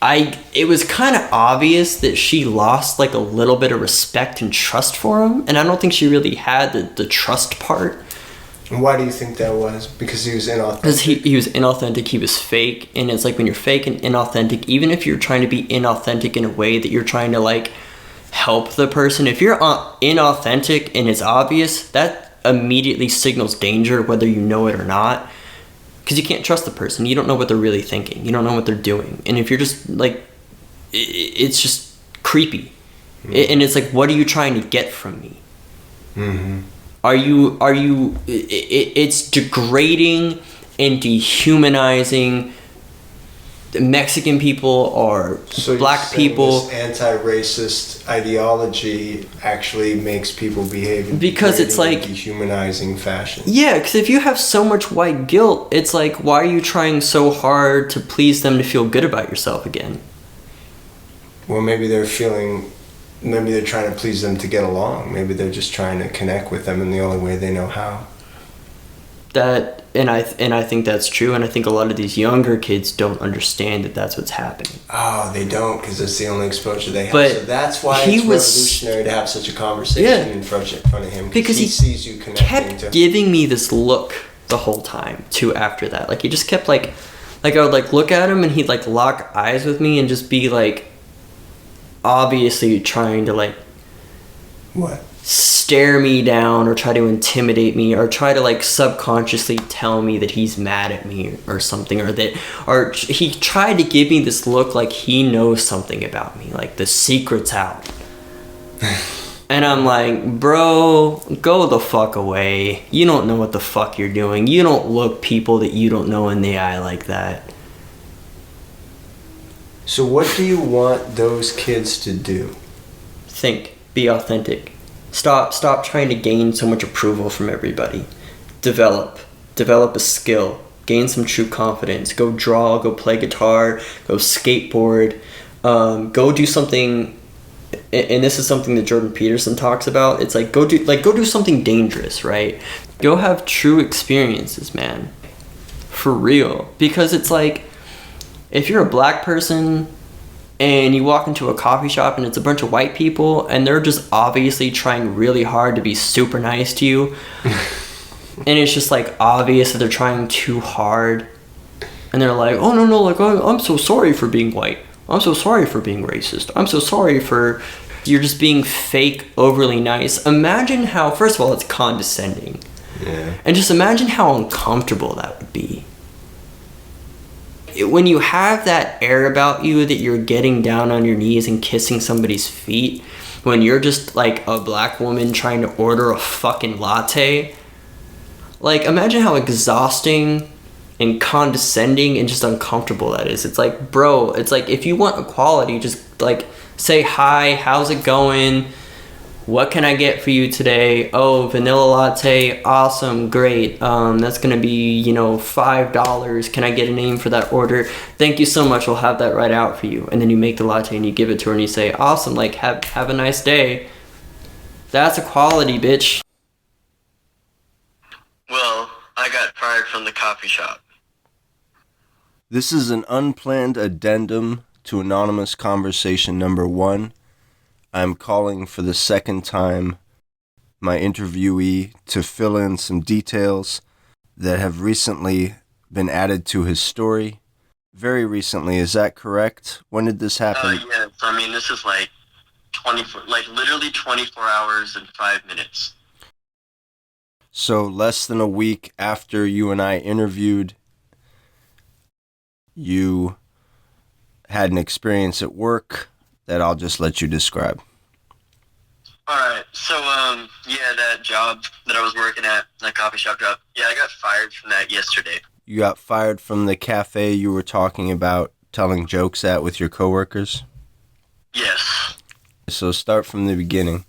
it was kind of obvious that she lost, like, a little bit of respect and trust for him. And I don't think she really had the trust part. And why do you think that was? Because he was inauthentic? Because he was inauthentic, he was fake. And it's like, when you're fake and inauthentic, even if you're trying to be inauthentic in a way that you're trying to, like, help the person, if you're inauthentic and it's obvious, that immediately signals danger, whether you know it or not. Because you can't trust the person. You don't know what they're really thinking. You don't know what they're doing. And if you're just, like, it's just creepy. Mm-hmm. And it's like, what are you trying to get from me? Mm-hmm. It's degrading and dehumanizing Mexican people or black people. This anti-racist ideology actually makes people behave in because it's like dehumanizing fashion. Yeah, because if you have so much white guilt, it's like, why are you trying so hard to please them to feel good about yourself again? Well, maybe they're trying to please them to get along. Maybe they're just trying to connect with them in the only way they know how. I think that's true, and I think a lot of these younger kids don't understand that that's what's happening. Oh, they don't, because it's the only exposure they have. But so that's why it's revolutionary to have such a conversation in front of him, because he sees you connecting kept giving me this look the whole time too. After that, like, he just kept like I would, like, look at him, and he'd, like, lock eyes with me and just be, like, obviously trying to, like, what? stare me down or try to intimidate me or try to like subconsciously tell me that he's mad at me or something, or he tried to give me this look like he knows something about me, like the secret's out. And I'm like, bro, go the fuck away. You don't know what the fuck you're doing. You don't look people that you don't know in the eye like that. So what do you want those kids to do? Think. Be authentic. Stop trying to gain so much approval from everybody. Develop a skill. Gain some true confidence. Go draw, go play guitar, go skateboard, go do something. And this is something that Jordan Peterson talks about. It's like go do something dangerous, right? Go have true experiences, man. For real. Because it's like, if you're a black person and you walk into a coffee shop and it's a bunch of white people and they're just obviously trying really hard to be super nice to you, and it's just like obvious that they're trying too hard, and they're like, oh no, like, I'm so sorry for being white. I'm so sorry for being racist. I'm so sorry for... You're just being fake, overly nice. Imagine how, first of all, it's condescending. Yeah. And just imagine how uncomfortable that would be. When you have that air about you that you're getting down on your knees and kissing somebody's feet, when you're just like a black woman trying to order a fucking latte, like imagine how exhausting and condescending and just uncomfortable that is. It's like, bro, it's like if you want equality, just like say hi, how's it going? What can I get for you today? Oh, vanilla latte, awesome, great. That's gonna be, $5. Can I get a name for that order? Thank you so much, we'll have that right out for you. And then you make the latte and you give it to her and you say, awesome, like have a nice day. That's equality, bitch. Well, I got fired from the coffee shop. This is an unplanned addendum to Anonymous Conversation number 1. I'm calling for the second time my interviewee to fill in some details that have recently been added to his story. Very recently, is that correct? When did this happen? Yeah, I mean, this is like literally 24 hours and 5 minutes. So less than a week after you and I interviewed, you had an experience at work that I'll just let you describe. Alright, so, that job that I was working at, that coffee shop job, I got fired from that yesterday. You got fired from the cafe you were talking about telling jokes at with your coworkers? Yes. So start from the beginning.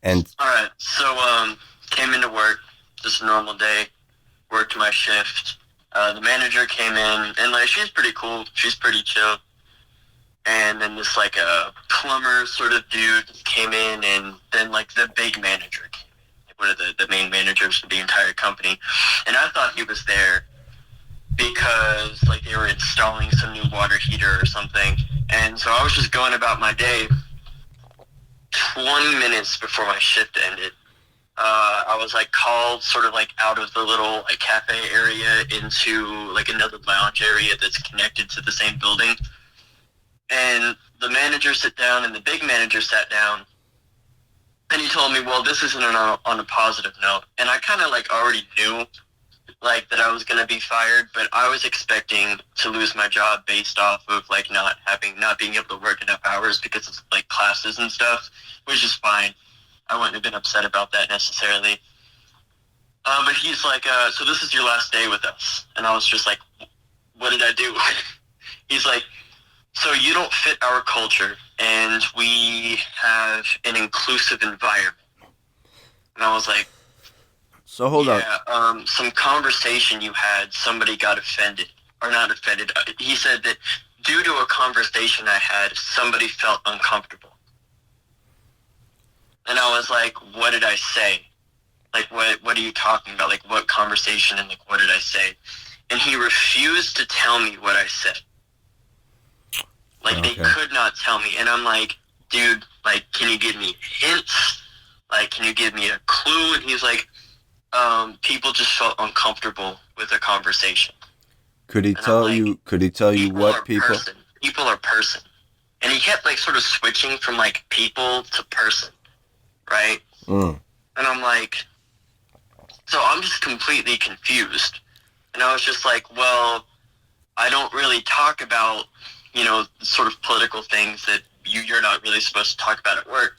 And Alright, so, came into work, just a normal day, worked my shift. The manager came in, and, she's pretty cool, she's pretty chill. And then this, a plumber sort of dude came in, and then, the big manager came in, one of the main managers for the entire company. And I thought he was there because, they were installing some new water heater or something. And so I was just going about my day. 20 minutes before my shift ended, I was, called sort of, out of the little, cafe area into, another lounge area that's connected to the same building. And the manager sat down, and the big manager sat down, and he told me, well, this isn't on a positive note. And I kind of, already knew, that I was going to be fired, but I was expecting to lose my job based off of, not being able to work enough hours because of, classes and stuff, which is fine. I wouldn't have been upset about that necessarily. But he's like, so this is your last day with us. And I was just like, what did I do? He's like, so you don't fit our culture, and we have an inclusive environment. And I was like, so hold on. Some conversation you had, somebody got offended. Or not offended. He said that due to a conversation I had, somebody felt uncomfortable. And I was like, what did I say? What are you talking about? What conversation and, what did I say? And he refused to tell me what I said. They could not tell me. And I'm like, dude, can you give me hints? Can you give me a clue? And he's like, people just felt uncomfortable with a conversation. Could he tell you what people? People are person. And he kept, sort of switching from, people to person, right? And I'm like, so I'm just completely confused. And I was just like, well, I don't really talk about, sort of political things that you're not really supposed to talk about at work.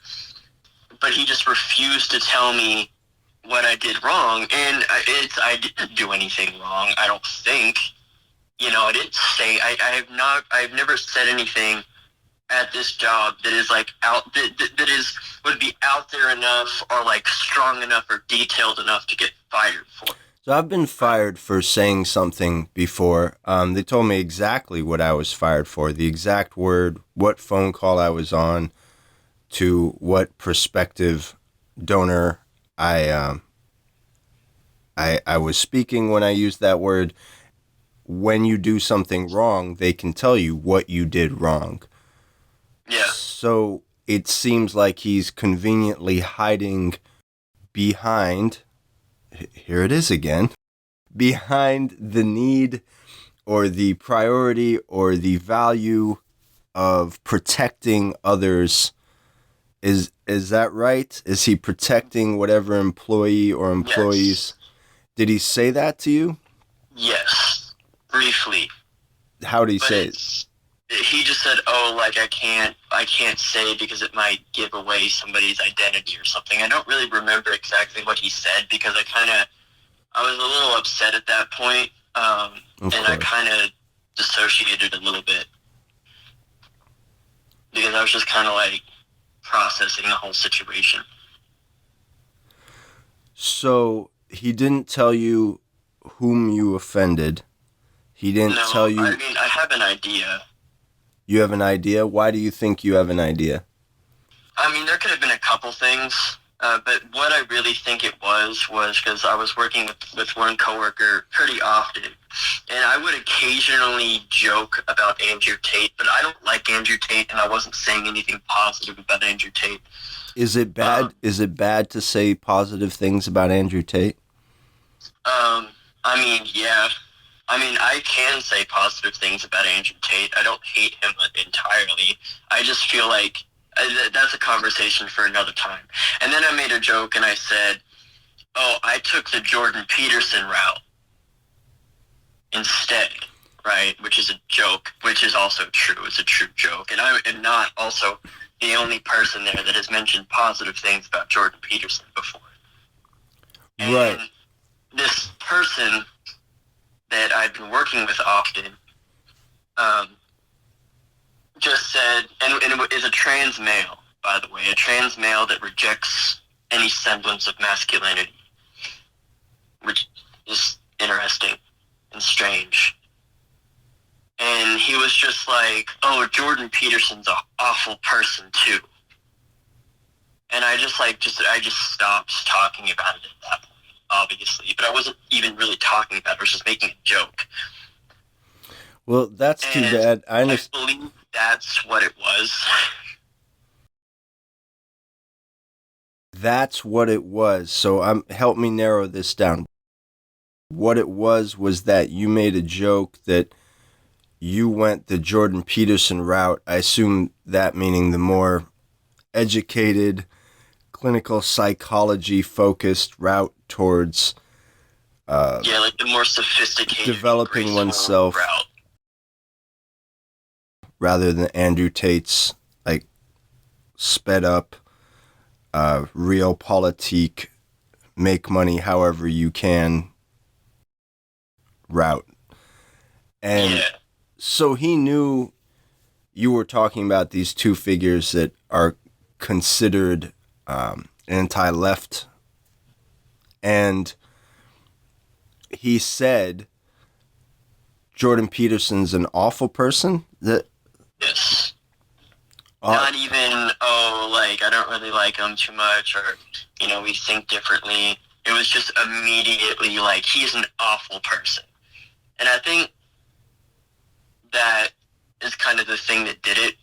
But he just refused to tell me what I did wrong. And I didn't do anything wrong, I don't think. I didn't say, I've never said anything at this job that is like would be out there enough or like strong enough or detailed enough to get fired for. So I've been fired for saying something before. They told me exactly what I was fired for, the exact word, what phone call I was on, to what prospective donor I was speaking when I used that word. When you do something wrong, they can tell you what you did wrong. Yeah. So it seems like he's conveniently hiding behind, here it is again, behind the need or the priority or the value of protecting others. Is that right? Is he protecting whatever employee or employees? Yes. Did he say that to you? Yes, briefly. How did he say it? He just said, "Oh, like I can't say because it might give away somebody's identity or something." I don't really remember exactly what he said because I was a little upset at that point, and I kind of dissociated a little bit because I was just kind of like processing the whole situation. So he didn't tell you whom you offended. He didn't tell you. I mean, I have an idea. You have an idea? Why do you think you have an idea? I mean, there could have been a couple things, but what I really think it was because I was working with one coworker pretty often, and I would occasionally joke about Andrew Tate, but I don't like Andrew Tate, and I wasn't saying anything positive about Andrew Tate. Is it bad? Is it bad to say positive things about Andrew Tate? I mean, yeah. I mean, I can say positive things about Andrew Tate. I don't hate him entirely. I just feel like that's a conversation for another time. And then I made a joke and I said, "Oh, I took the Jordan Peterson route instead," right? Which is a joke, which is also true. It's a true joke. And I am not also the only person there that has mentioned positive things about Jordan Peterson before. Right. And this person that I've been working with often just said, and it is a trans male, by the way, a trans male that rejects any semblance of masculinity, which is interesting and strange. And he was just like, "Oh, Jordan Peterson's an awful person too." And I just stopped talking about it at that point. Obviously, but I wasn't even really talking about it. I was just making a joke. Well, that's too bad. I believe that's what it was. That's what it was. So help me narrow this down. What it was that you made a joke that you went the Jordan Peterson route. I assume that meaning the more educated, clinical psychology focused route towards like the more sophisticated developing oneself route, rather than Andrew Tate's like sped up realpolitik, make money however you can route. And so he knew you were talking about these two figures that are considered anti-left, and he said Jordan Peterson's an awful person. Yes. Not even, I don't really like him too much, or, we think differently. It was just immediately like, he's an awful person. And I think that is kind of the thing that did it.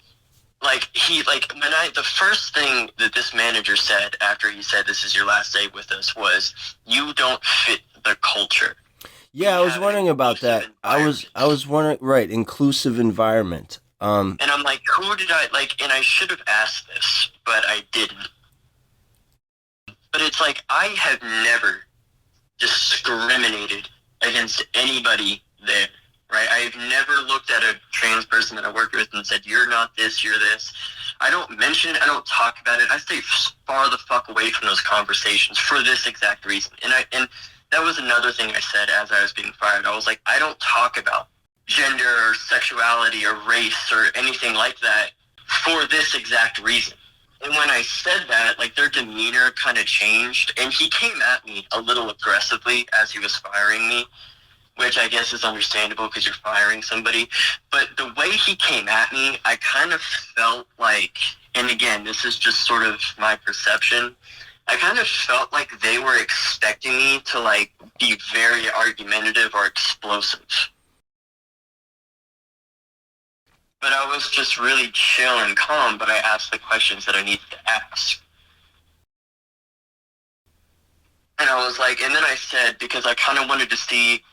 The first thing that this manager said after he said, "This is your last day with us," was, "You don't fit the culture." Yeah, I was wondering about that. I was wondering, right, inclusive environment. And I'm like, who did I, and I should have asked this, but I didn't. But it's like, I have never discriminated against anybody there, right? I've never looked at a trans person that I worked with and said, you're not this, you're this. I don't mention it, I don't talk about it. I stay far the fuck away from those conversations for this exact reason. And that was another thing I said as I was being fired. I was like, I don't talk about gender or sexuality or race or anything like that for this exact reason. And when I said that, like, their demeanor kind of changed, and he came at me a little aggressively as he was firing me, which I guess is understandable because you're firing somebody. But the way he came at me, I kind of felt like, and again, this is just sort of my perception, I kind of felt like they were expecting me to, like, be very argumentative or explosive. But I was just really chill and calm, but I asked the questions that I needed to ask. And I was like, and then I said, because I kind of wanted to see,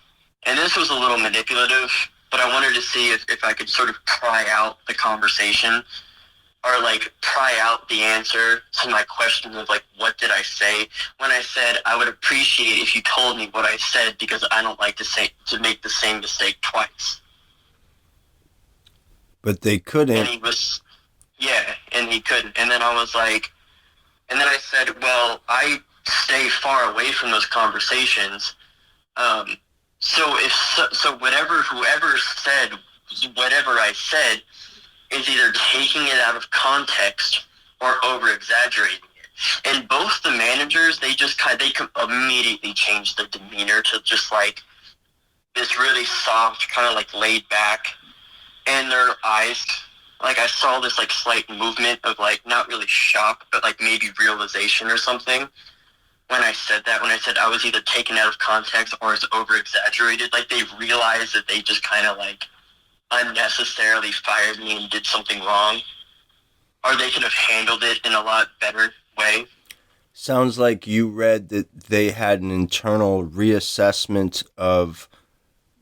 and this was a little manipulative, but I wanted to see if I could sort of pry out the conversation, or like pry out the answer to my question of like, what did I say? When I said, I would appreciate if you told me what I said, because I don't like to make the same mistake twice. But they couldn't. And he was, yeah, and he couldn't. And then I was like, and then I said, well, I stay far away from those conversations. So whoever said whatever I said is either taking it out of context or over exaggerating it. And both the managers, they immediately changed the demeanor to just like this really soft, kind of like laid back. And their eyes, like I saw this like slight movement of like not really shock, but like maybe realization or something. When I said I was either taken out of context or it's over exaggerated, like they realized that they just kind of like unnecessarily fired me and did something wrong, or they could have handled it in a lot better way. Sounds like you read that they had an internal reassessment of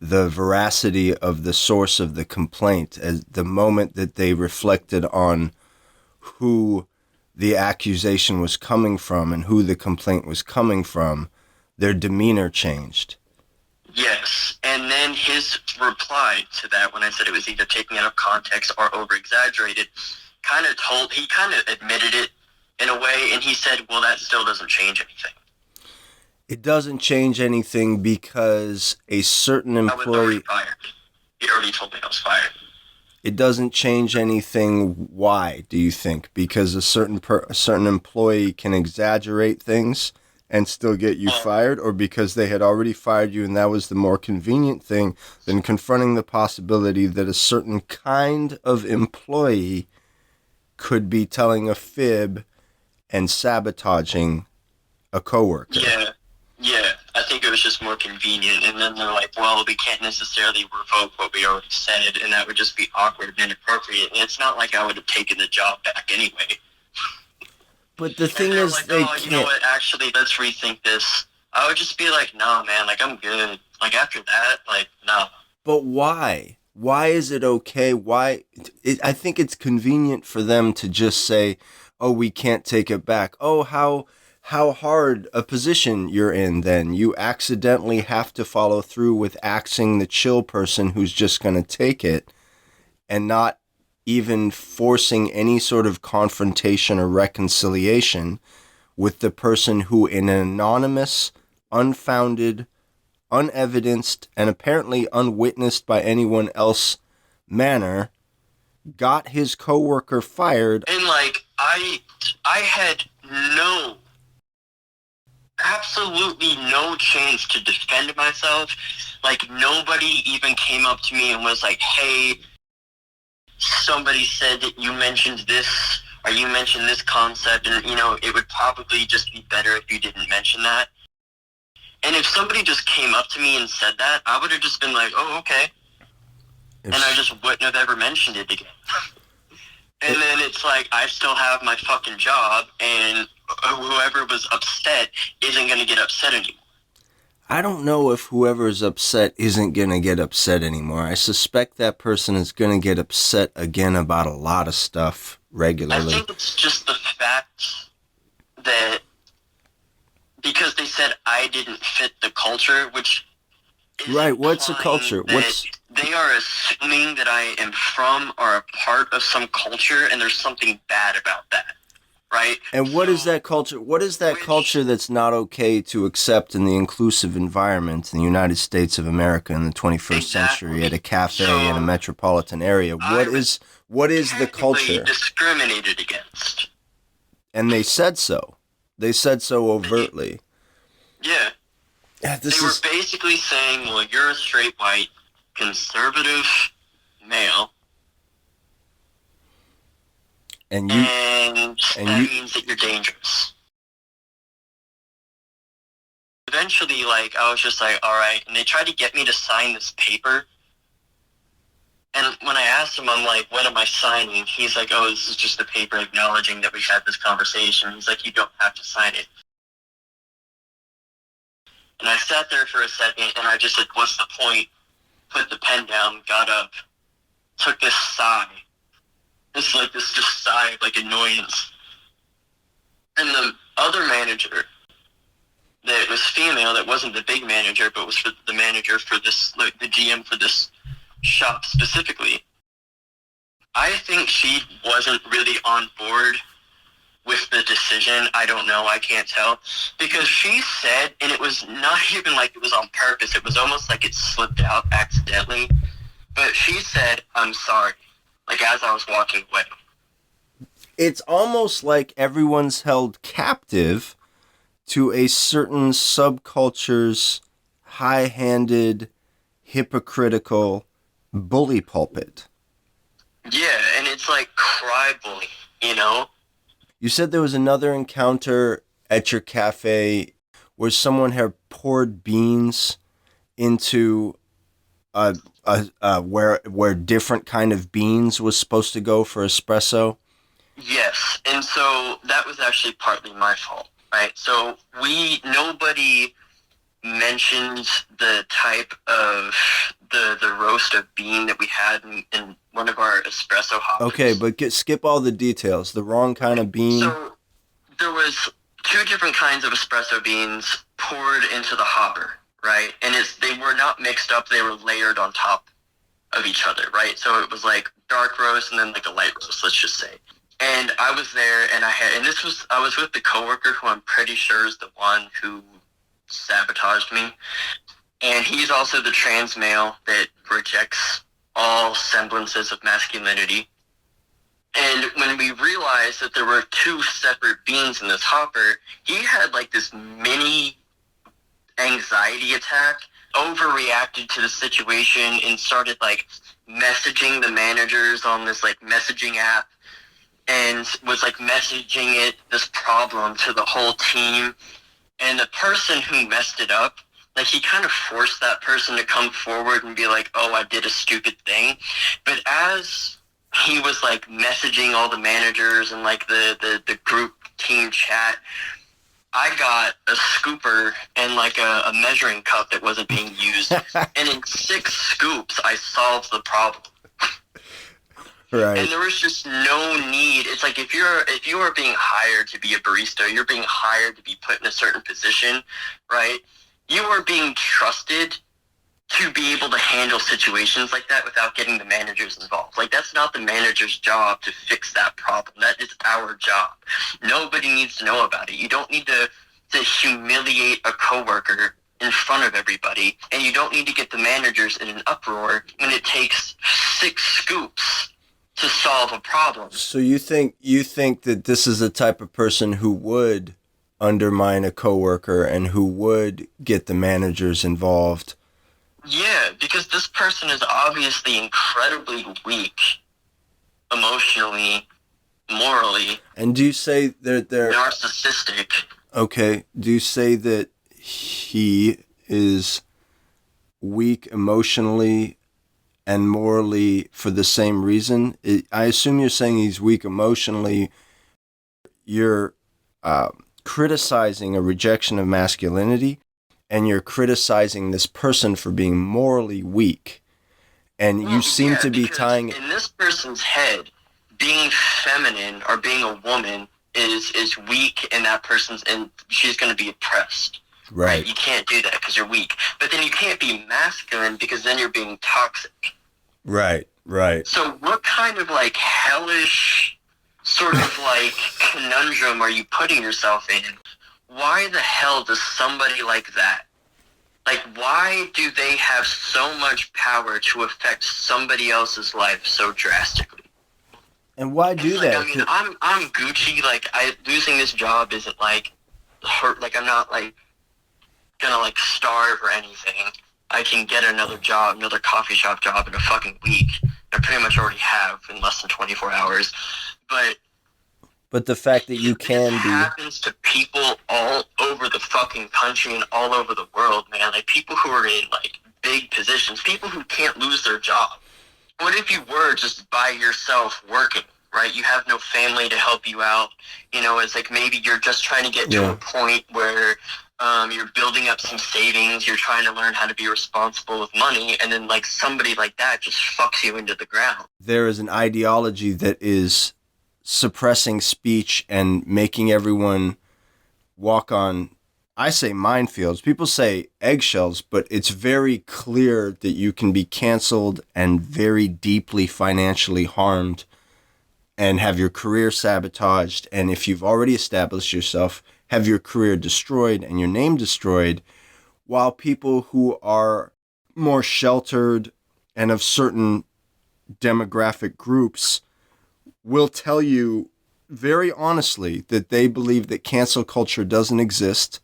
the veracity of the source of the complaint as the moment that they reflected on who the accusation was coming from and who the complaint was coming from, their demeanor changed. Yes, and then his reply to that, when I said it was either taken out of context or over-exaggerated, he kind of admitted it in a way, and he said, well, that still doesn't change anything. It doesn't change anything because a certain employee... I was already fired. He already told me I was fired. It doesn't change anything. Why, do you think? Because a certain employee can exaggerate things and still get you fired, or because they had already fired you and that was the more convenient thing than confronting the possibility that a certain kind of employee could be telling a fib and sabotaging a coworker? Yeah, I think it was just more convenient. And then they're like, well, we can't necessarily revoke what we already said, and that would just be awkward and inappropriate. And it's not like I would have taken the job back anyway. But the thing is, like, they you know what, actually, let's rethink this. I would just be like, no, man, like, I'm good. Like, after that, like, no. But why? Why is it okay? I think it's convenient for them to just say, oh, we can't take it back. Oh, how hard a position you're in then. You accidentally have to follow through with axing the chill person who's just going to take it and not even forcing any sort of confrontation or reconciliation with the person who, in an anonymous, unfounded, unevidenced, and apparently unwitnessed by anyone else manner, got his coworker fired. And like, I had absolutely no chance to defend myself. Like, nobody even came up to me and was like, hey, somebody said that you mentioned this, or you mentioned this concept, and, you know, it would probably just be better if you didn't mention that. And if somebody just came up to me and said that, I would have just been like, oh, okay. And I just wouldn't have ever mentioned it again. And then it's like, I still have my fucking job, and whoever was upset isn't going to get upset anymore. I don't know if whoever's upset isn't going to get upset anymore. I suspect that person is going to get upset again about a lot of stuff regularly. I think it's just the fact that because they said I didn't fit the culture, which is Right, what's a culture? that they are assuming that I am from or a part of some culture, and there's something bad about that, right? And what is that culture? What is that culture that's not okay to accept in the inclusive environment in the United States of America in the 21st century at a cafe in a metropolitan area? What is the culture? Discriminated against. And they said so. They said so overtly. Yeah. They were basically saying, well, you're a straight white conservative male, and that means that you're dangerous. Eventually, like, I was just like, all right, and they tried to get me to sign this paper, and when I asked him, I'm like, what am I signing? He's like, oh, this is just a paper acknowledging that we had this conversation. He's like, you don't have to sign it. And I sat there for a second, and I just said, what's the point? Put the pen down, got up, took this sigh. It's like this just sigh of like annoyance. And the other manager that was female, that wasn't the big manager, but was for the manager for this, like the GM for this shop specifically, I think she wasn't really on board with the decision. I don't know, I can't tell, because she said, and it was not even like it was on purpose, it was almost like it slipped out accidentally, but she said, I'm sorry, like as I was walking away. It's almost like everyone's held captive to a certain subculture's high-handed, hypocritical bully pulpit. Yeah, and it's like cry bully, you know? You said there was another encounter at your cafe where someone had poured beans into where different kind of beans was supposed to go for espresso. Yes, and so that was actually partly my fault, right? So nobody mentioned the type of the roast of bean that we had in one of our espresso hoppers. Okay, but skip all the details. The wrong kind of bean. So there was 2 different kinds of espresso beans poured into the hopper, right? And they were not mixed up; they were layered on top of each other, right? So it was like dark roast and then like a light roast, let's just say. And I was there, and I was with the coworker who I'm pretty sure is the one who sabotaged me. And he's also the trans male that rejects all semblances of masculinity. And when we realized that there were 2 separate beans in this hopper, he had like this mini anxiety attack, overreacted to the situation, and started like messaging the managers on this like messaging app, and was like messaging this problem to the whole team. And the person who messed it up, like he kind of forced that person to come forward and be like, oh, I did a stupid thing. But as he was like messaging all the managers and like the group team chat, I got a scooper and like a measuring cup that wasn't being used. And in 6 scoops, I solved the problem. Right. And there was just no need. It's like if you are being hired to be a barista, you're being hired to be put in a certain position, right? You are being trusted to be able to handle situations like that without getting the managers involved. Like, that's not the manager's job to fix that problem. That is our job. Nobody needs to know about it. You don't need to humiliate a coworker in front of everybody, and you don't need to get the managers in an uproar when it takes 6 scoops to solve a problem. So you think that this is the type of person who would undermine a coworker and who would get the managers involved? Yeah, because this person is obviously incredibly weak emotionally, morally. And do you say that they're narcissistic? Okay. Do you say that he is weak emotionally and morally for the same reason? I assume you're saying he's weak emotionally. You're criticizing a rejection of masculinity, and you're criticizing this person for being morally weak. And you seem to be tying... In this person's head, being feminine or being a woman is weak, and that person's, and she's going to be oppressed. Right? You can't do that because you're weak. But then you can't be masculine because then you're being toxic. Right. So what kind of like hellish sort of like conundrum are you putting yourself in? Why the hell does somebody like that, like, why do they have so much power to affect somebody else's life so drastically? And why do like, that? I mean, I'm Gucci. Like, losing this job isn't like hurt. Like, I'm not like gonna like starve or anything. I can get another job, another coffee shop job in a fucking week. I pretty much already have in less than 24 hours. But the fact that you can this be happens to people all over the fucking country and all over the world, man. Like, people who are in like big positions, people who can't lose their job. What if you were just by yourself working, right? You have no family to help you out. You know, it's like maybe you're just trying to get to a point where you're building up some savings, you're trying to learn how to be responsible with money, and then like somebody like that just fucks you into the ground. There is an ideology that is suppressing speech and making everyone walk on, I say minefields. People say eggshells, but it's very clear that you can be canceled and very deeply financially harmed and have your career sabotaged. And if you've already established yourself, have your career destroyed and your name destroyed, while people who are more sheltered and of certain demographic groups will tell you very honestly that they believe that cancel culture doesn't exist,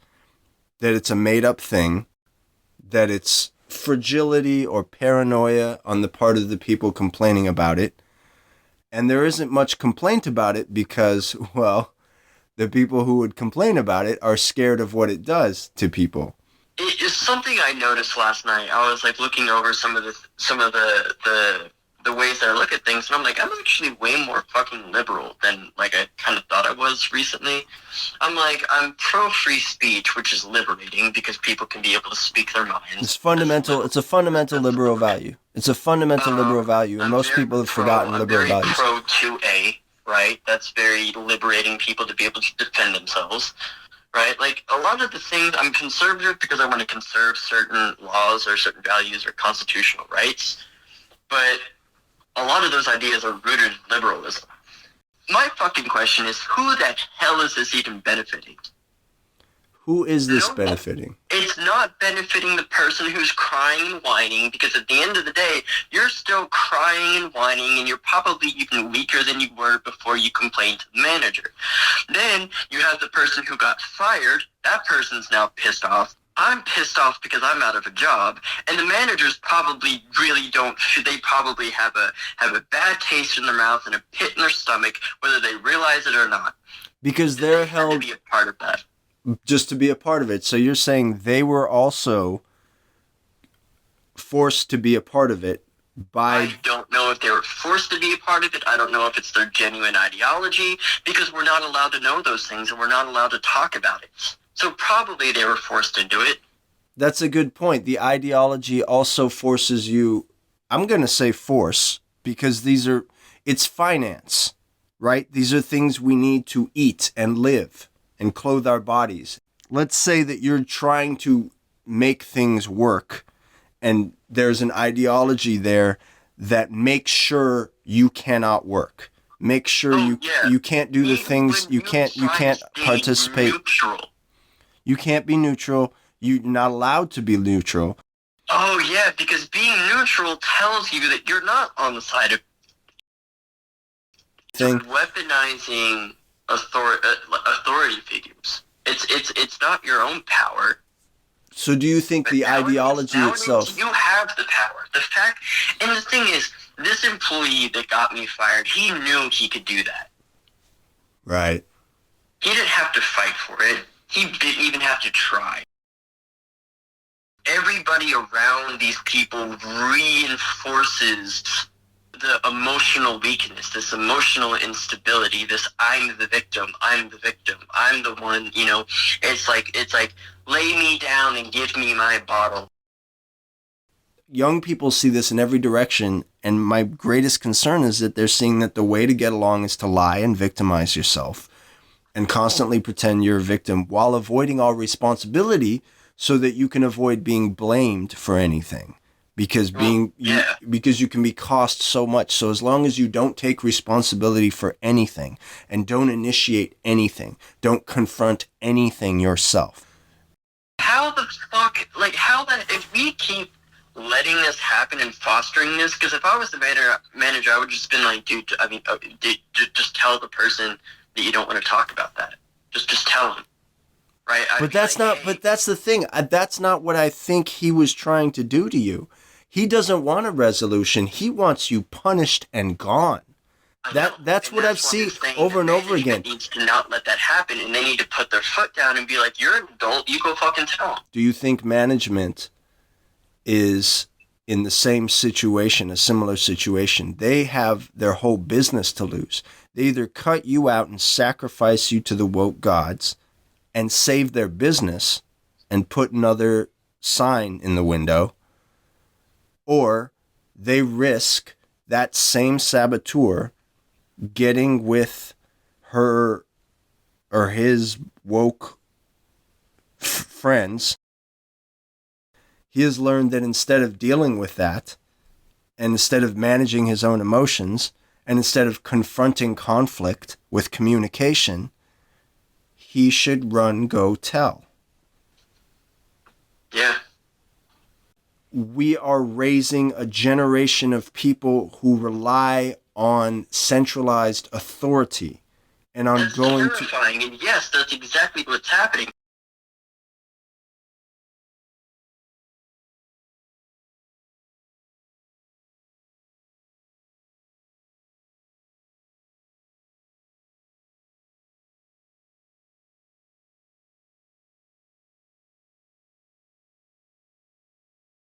that it's a made-up thing, that it's fragility or paranoia on the part of the people complaining about it. And there isn't much complaint about it because, well, the people who would complain about it are scared of what it does to people. It is something I noticed last night. I was like looking over some of the ways that I look at things, and I'm like, I'm actually way more fucking liberal than like I kind of thought I was recently. I'm like, I'm pro free speech, which is liberating because people can be able to speak their minds. It's fundamental. It's a fundamental liberal value. It's a fundamental liberal value, and most people have forgotten liberal values. I'm very pro 2A, right? That's very liberating people to be able to defend themselves. Right? Like, a lot of the things, I'm conservative because I want to conserve certain laws or certain values or constitutional rights, but a lot of those ideas are rooted in liberalism. My fucking question is, who the hell is this even benefiting? Who is this benefiting? It's not benefiting the person who's crying and whining, because at the end of the day, you're still crying and whining, and you're probably even weaker than you were before you complained to the manager. Then you have the person who got fired. That person's now pissed off. I'm pissed off because I'm out of a job, and the managers probably really don't. They probably have a bad taste in their mouth and a pit in their stomach, whether they realize it or not. Because they're held to be a part of that. Just to be a part of it. So you're saying they were also forced to be a part of it by... I don't know if they were forced to be a part of it. I don't know if it's their genuine ideology, because we're not allowed to know those things and we're not allowed to talk about it. So probably they were forced into it. That's a good point. The ideology also forces you... I'm going to say force, because it's finance, right? These are things we need to eat and live and clothe our bodies. Let's say that you're trying to make things work, and there's an ideology there that makes sure you cannot work. Make sure you can't do the things, you can't participate. Neutral. You can't be neutral. You're not allowed to be neutral. Oh yeah, because being neutral tells you that you're not on the side of weaponizing authority figures. It's not your own power. So do you think the ideology itself... You have the power. The fact, and the thing is, this employee that got me fired, he knew he could do that. Right. He didn't have to fight for it. He didn't even have to try. Everybody around these people reinforces the emotional weakness, this emotional instability, this I'm the victim, I'm the one, you know, it's like, lay me down and give me my bottle. Young people see this in every direction, and my greatest concern is that they're seeing that the way to get along is to lie and victimize yourself. and constantly pretend you're a victim while avoiding all responsibility so that you can avoid being blamed for anything. Because because you can be cost so much. So as long as you don't take responsibility for anything and don't initiate anything, don't confront anything yourself. How the fuck, like, if we keep letting this happen and fostering this, because if I was the manager, I would just been like, dude, just tell the person that you don't want to talk about that. Just tell them. Right? But that's not, but that's the thing. That's not what I think he was trying to do to you. He doesn't want a resolution. He wants you punished and gone. That's what I've seen over and over again. Needs to not let that happen, and they need to put their foot down and be like, "You're an adult. You go fucking tell them." Do you think management is in the same situation, a similar situation? They have their whole business to lose. They either cut you out and sacrifice you to the woke gods and save their business and put another sign in the window, or they risk that same saboteur getting with her or his woke friends. He has learned that instead of dealing with that, and instead of managing his own emotions, and instead of confronting conflict with communication, he should run, go, tell. Yeah. We are raising a generation of people who rely on centralized authority and on that's going terrifying. And yes, that's exactly what's happening.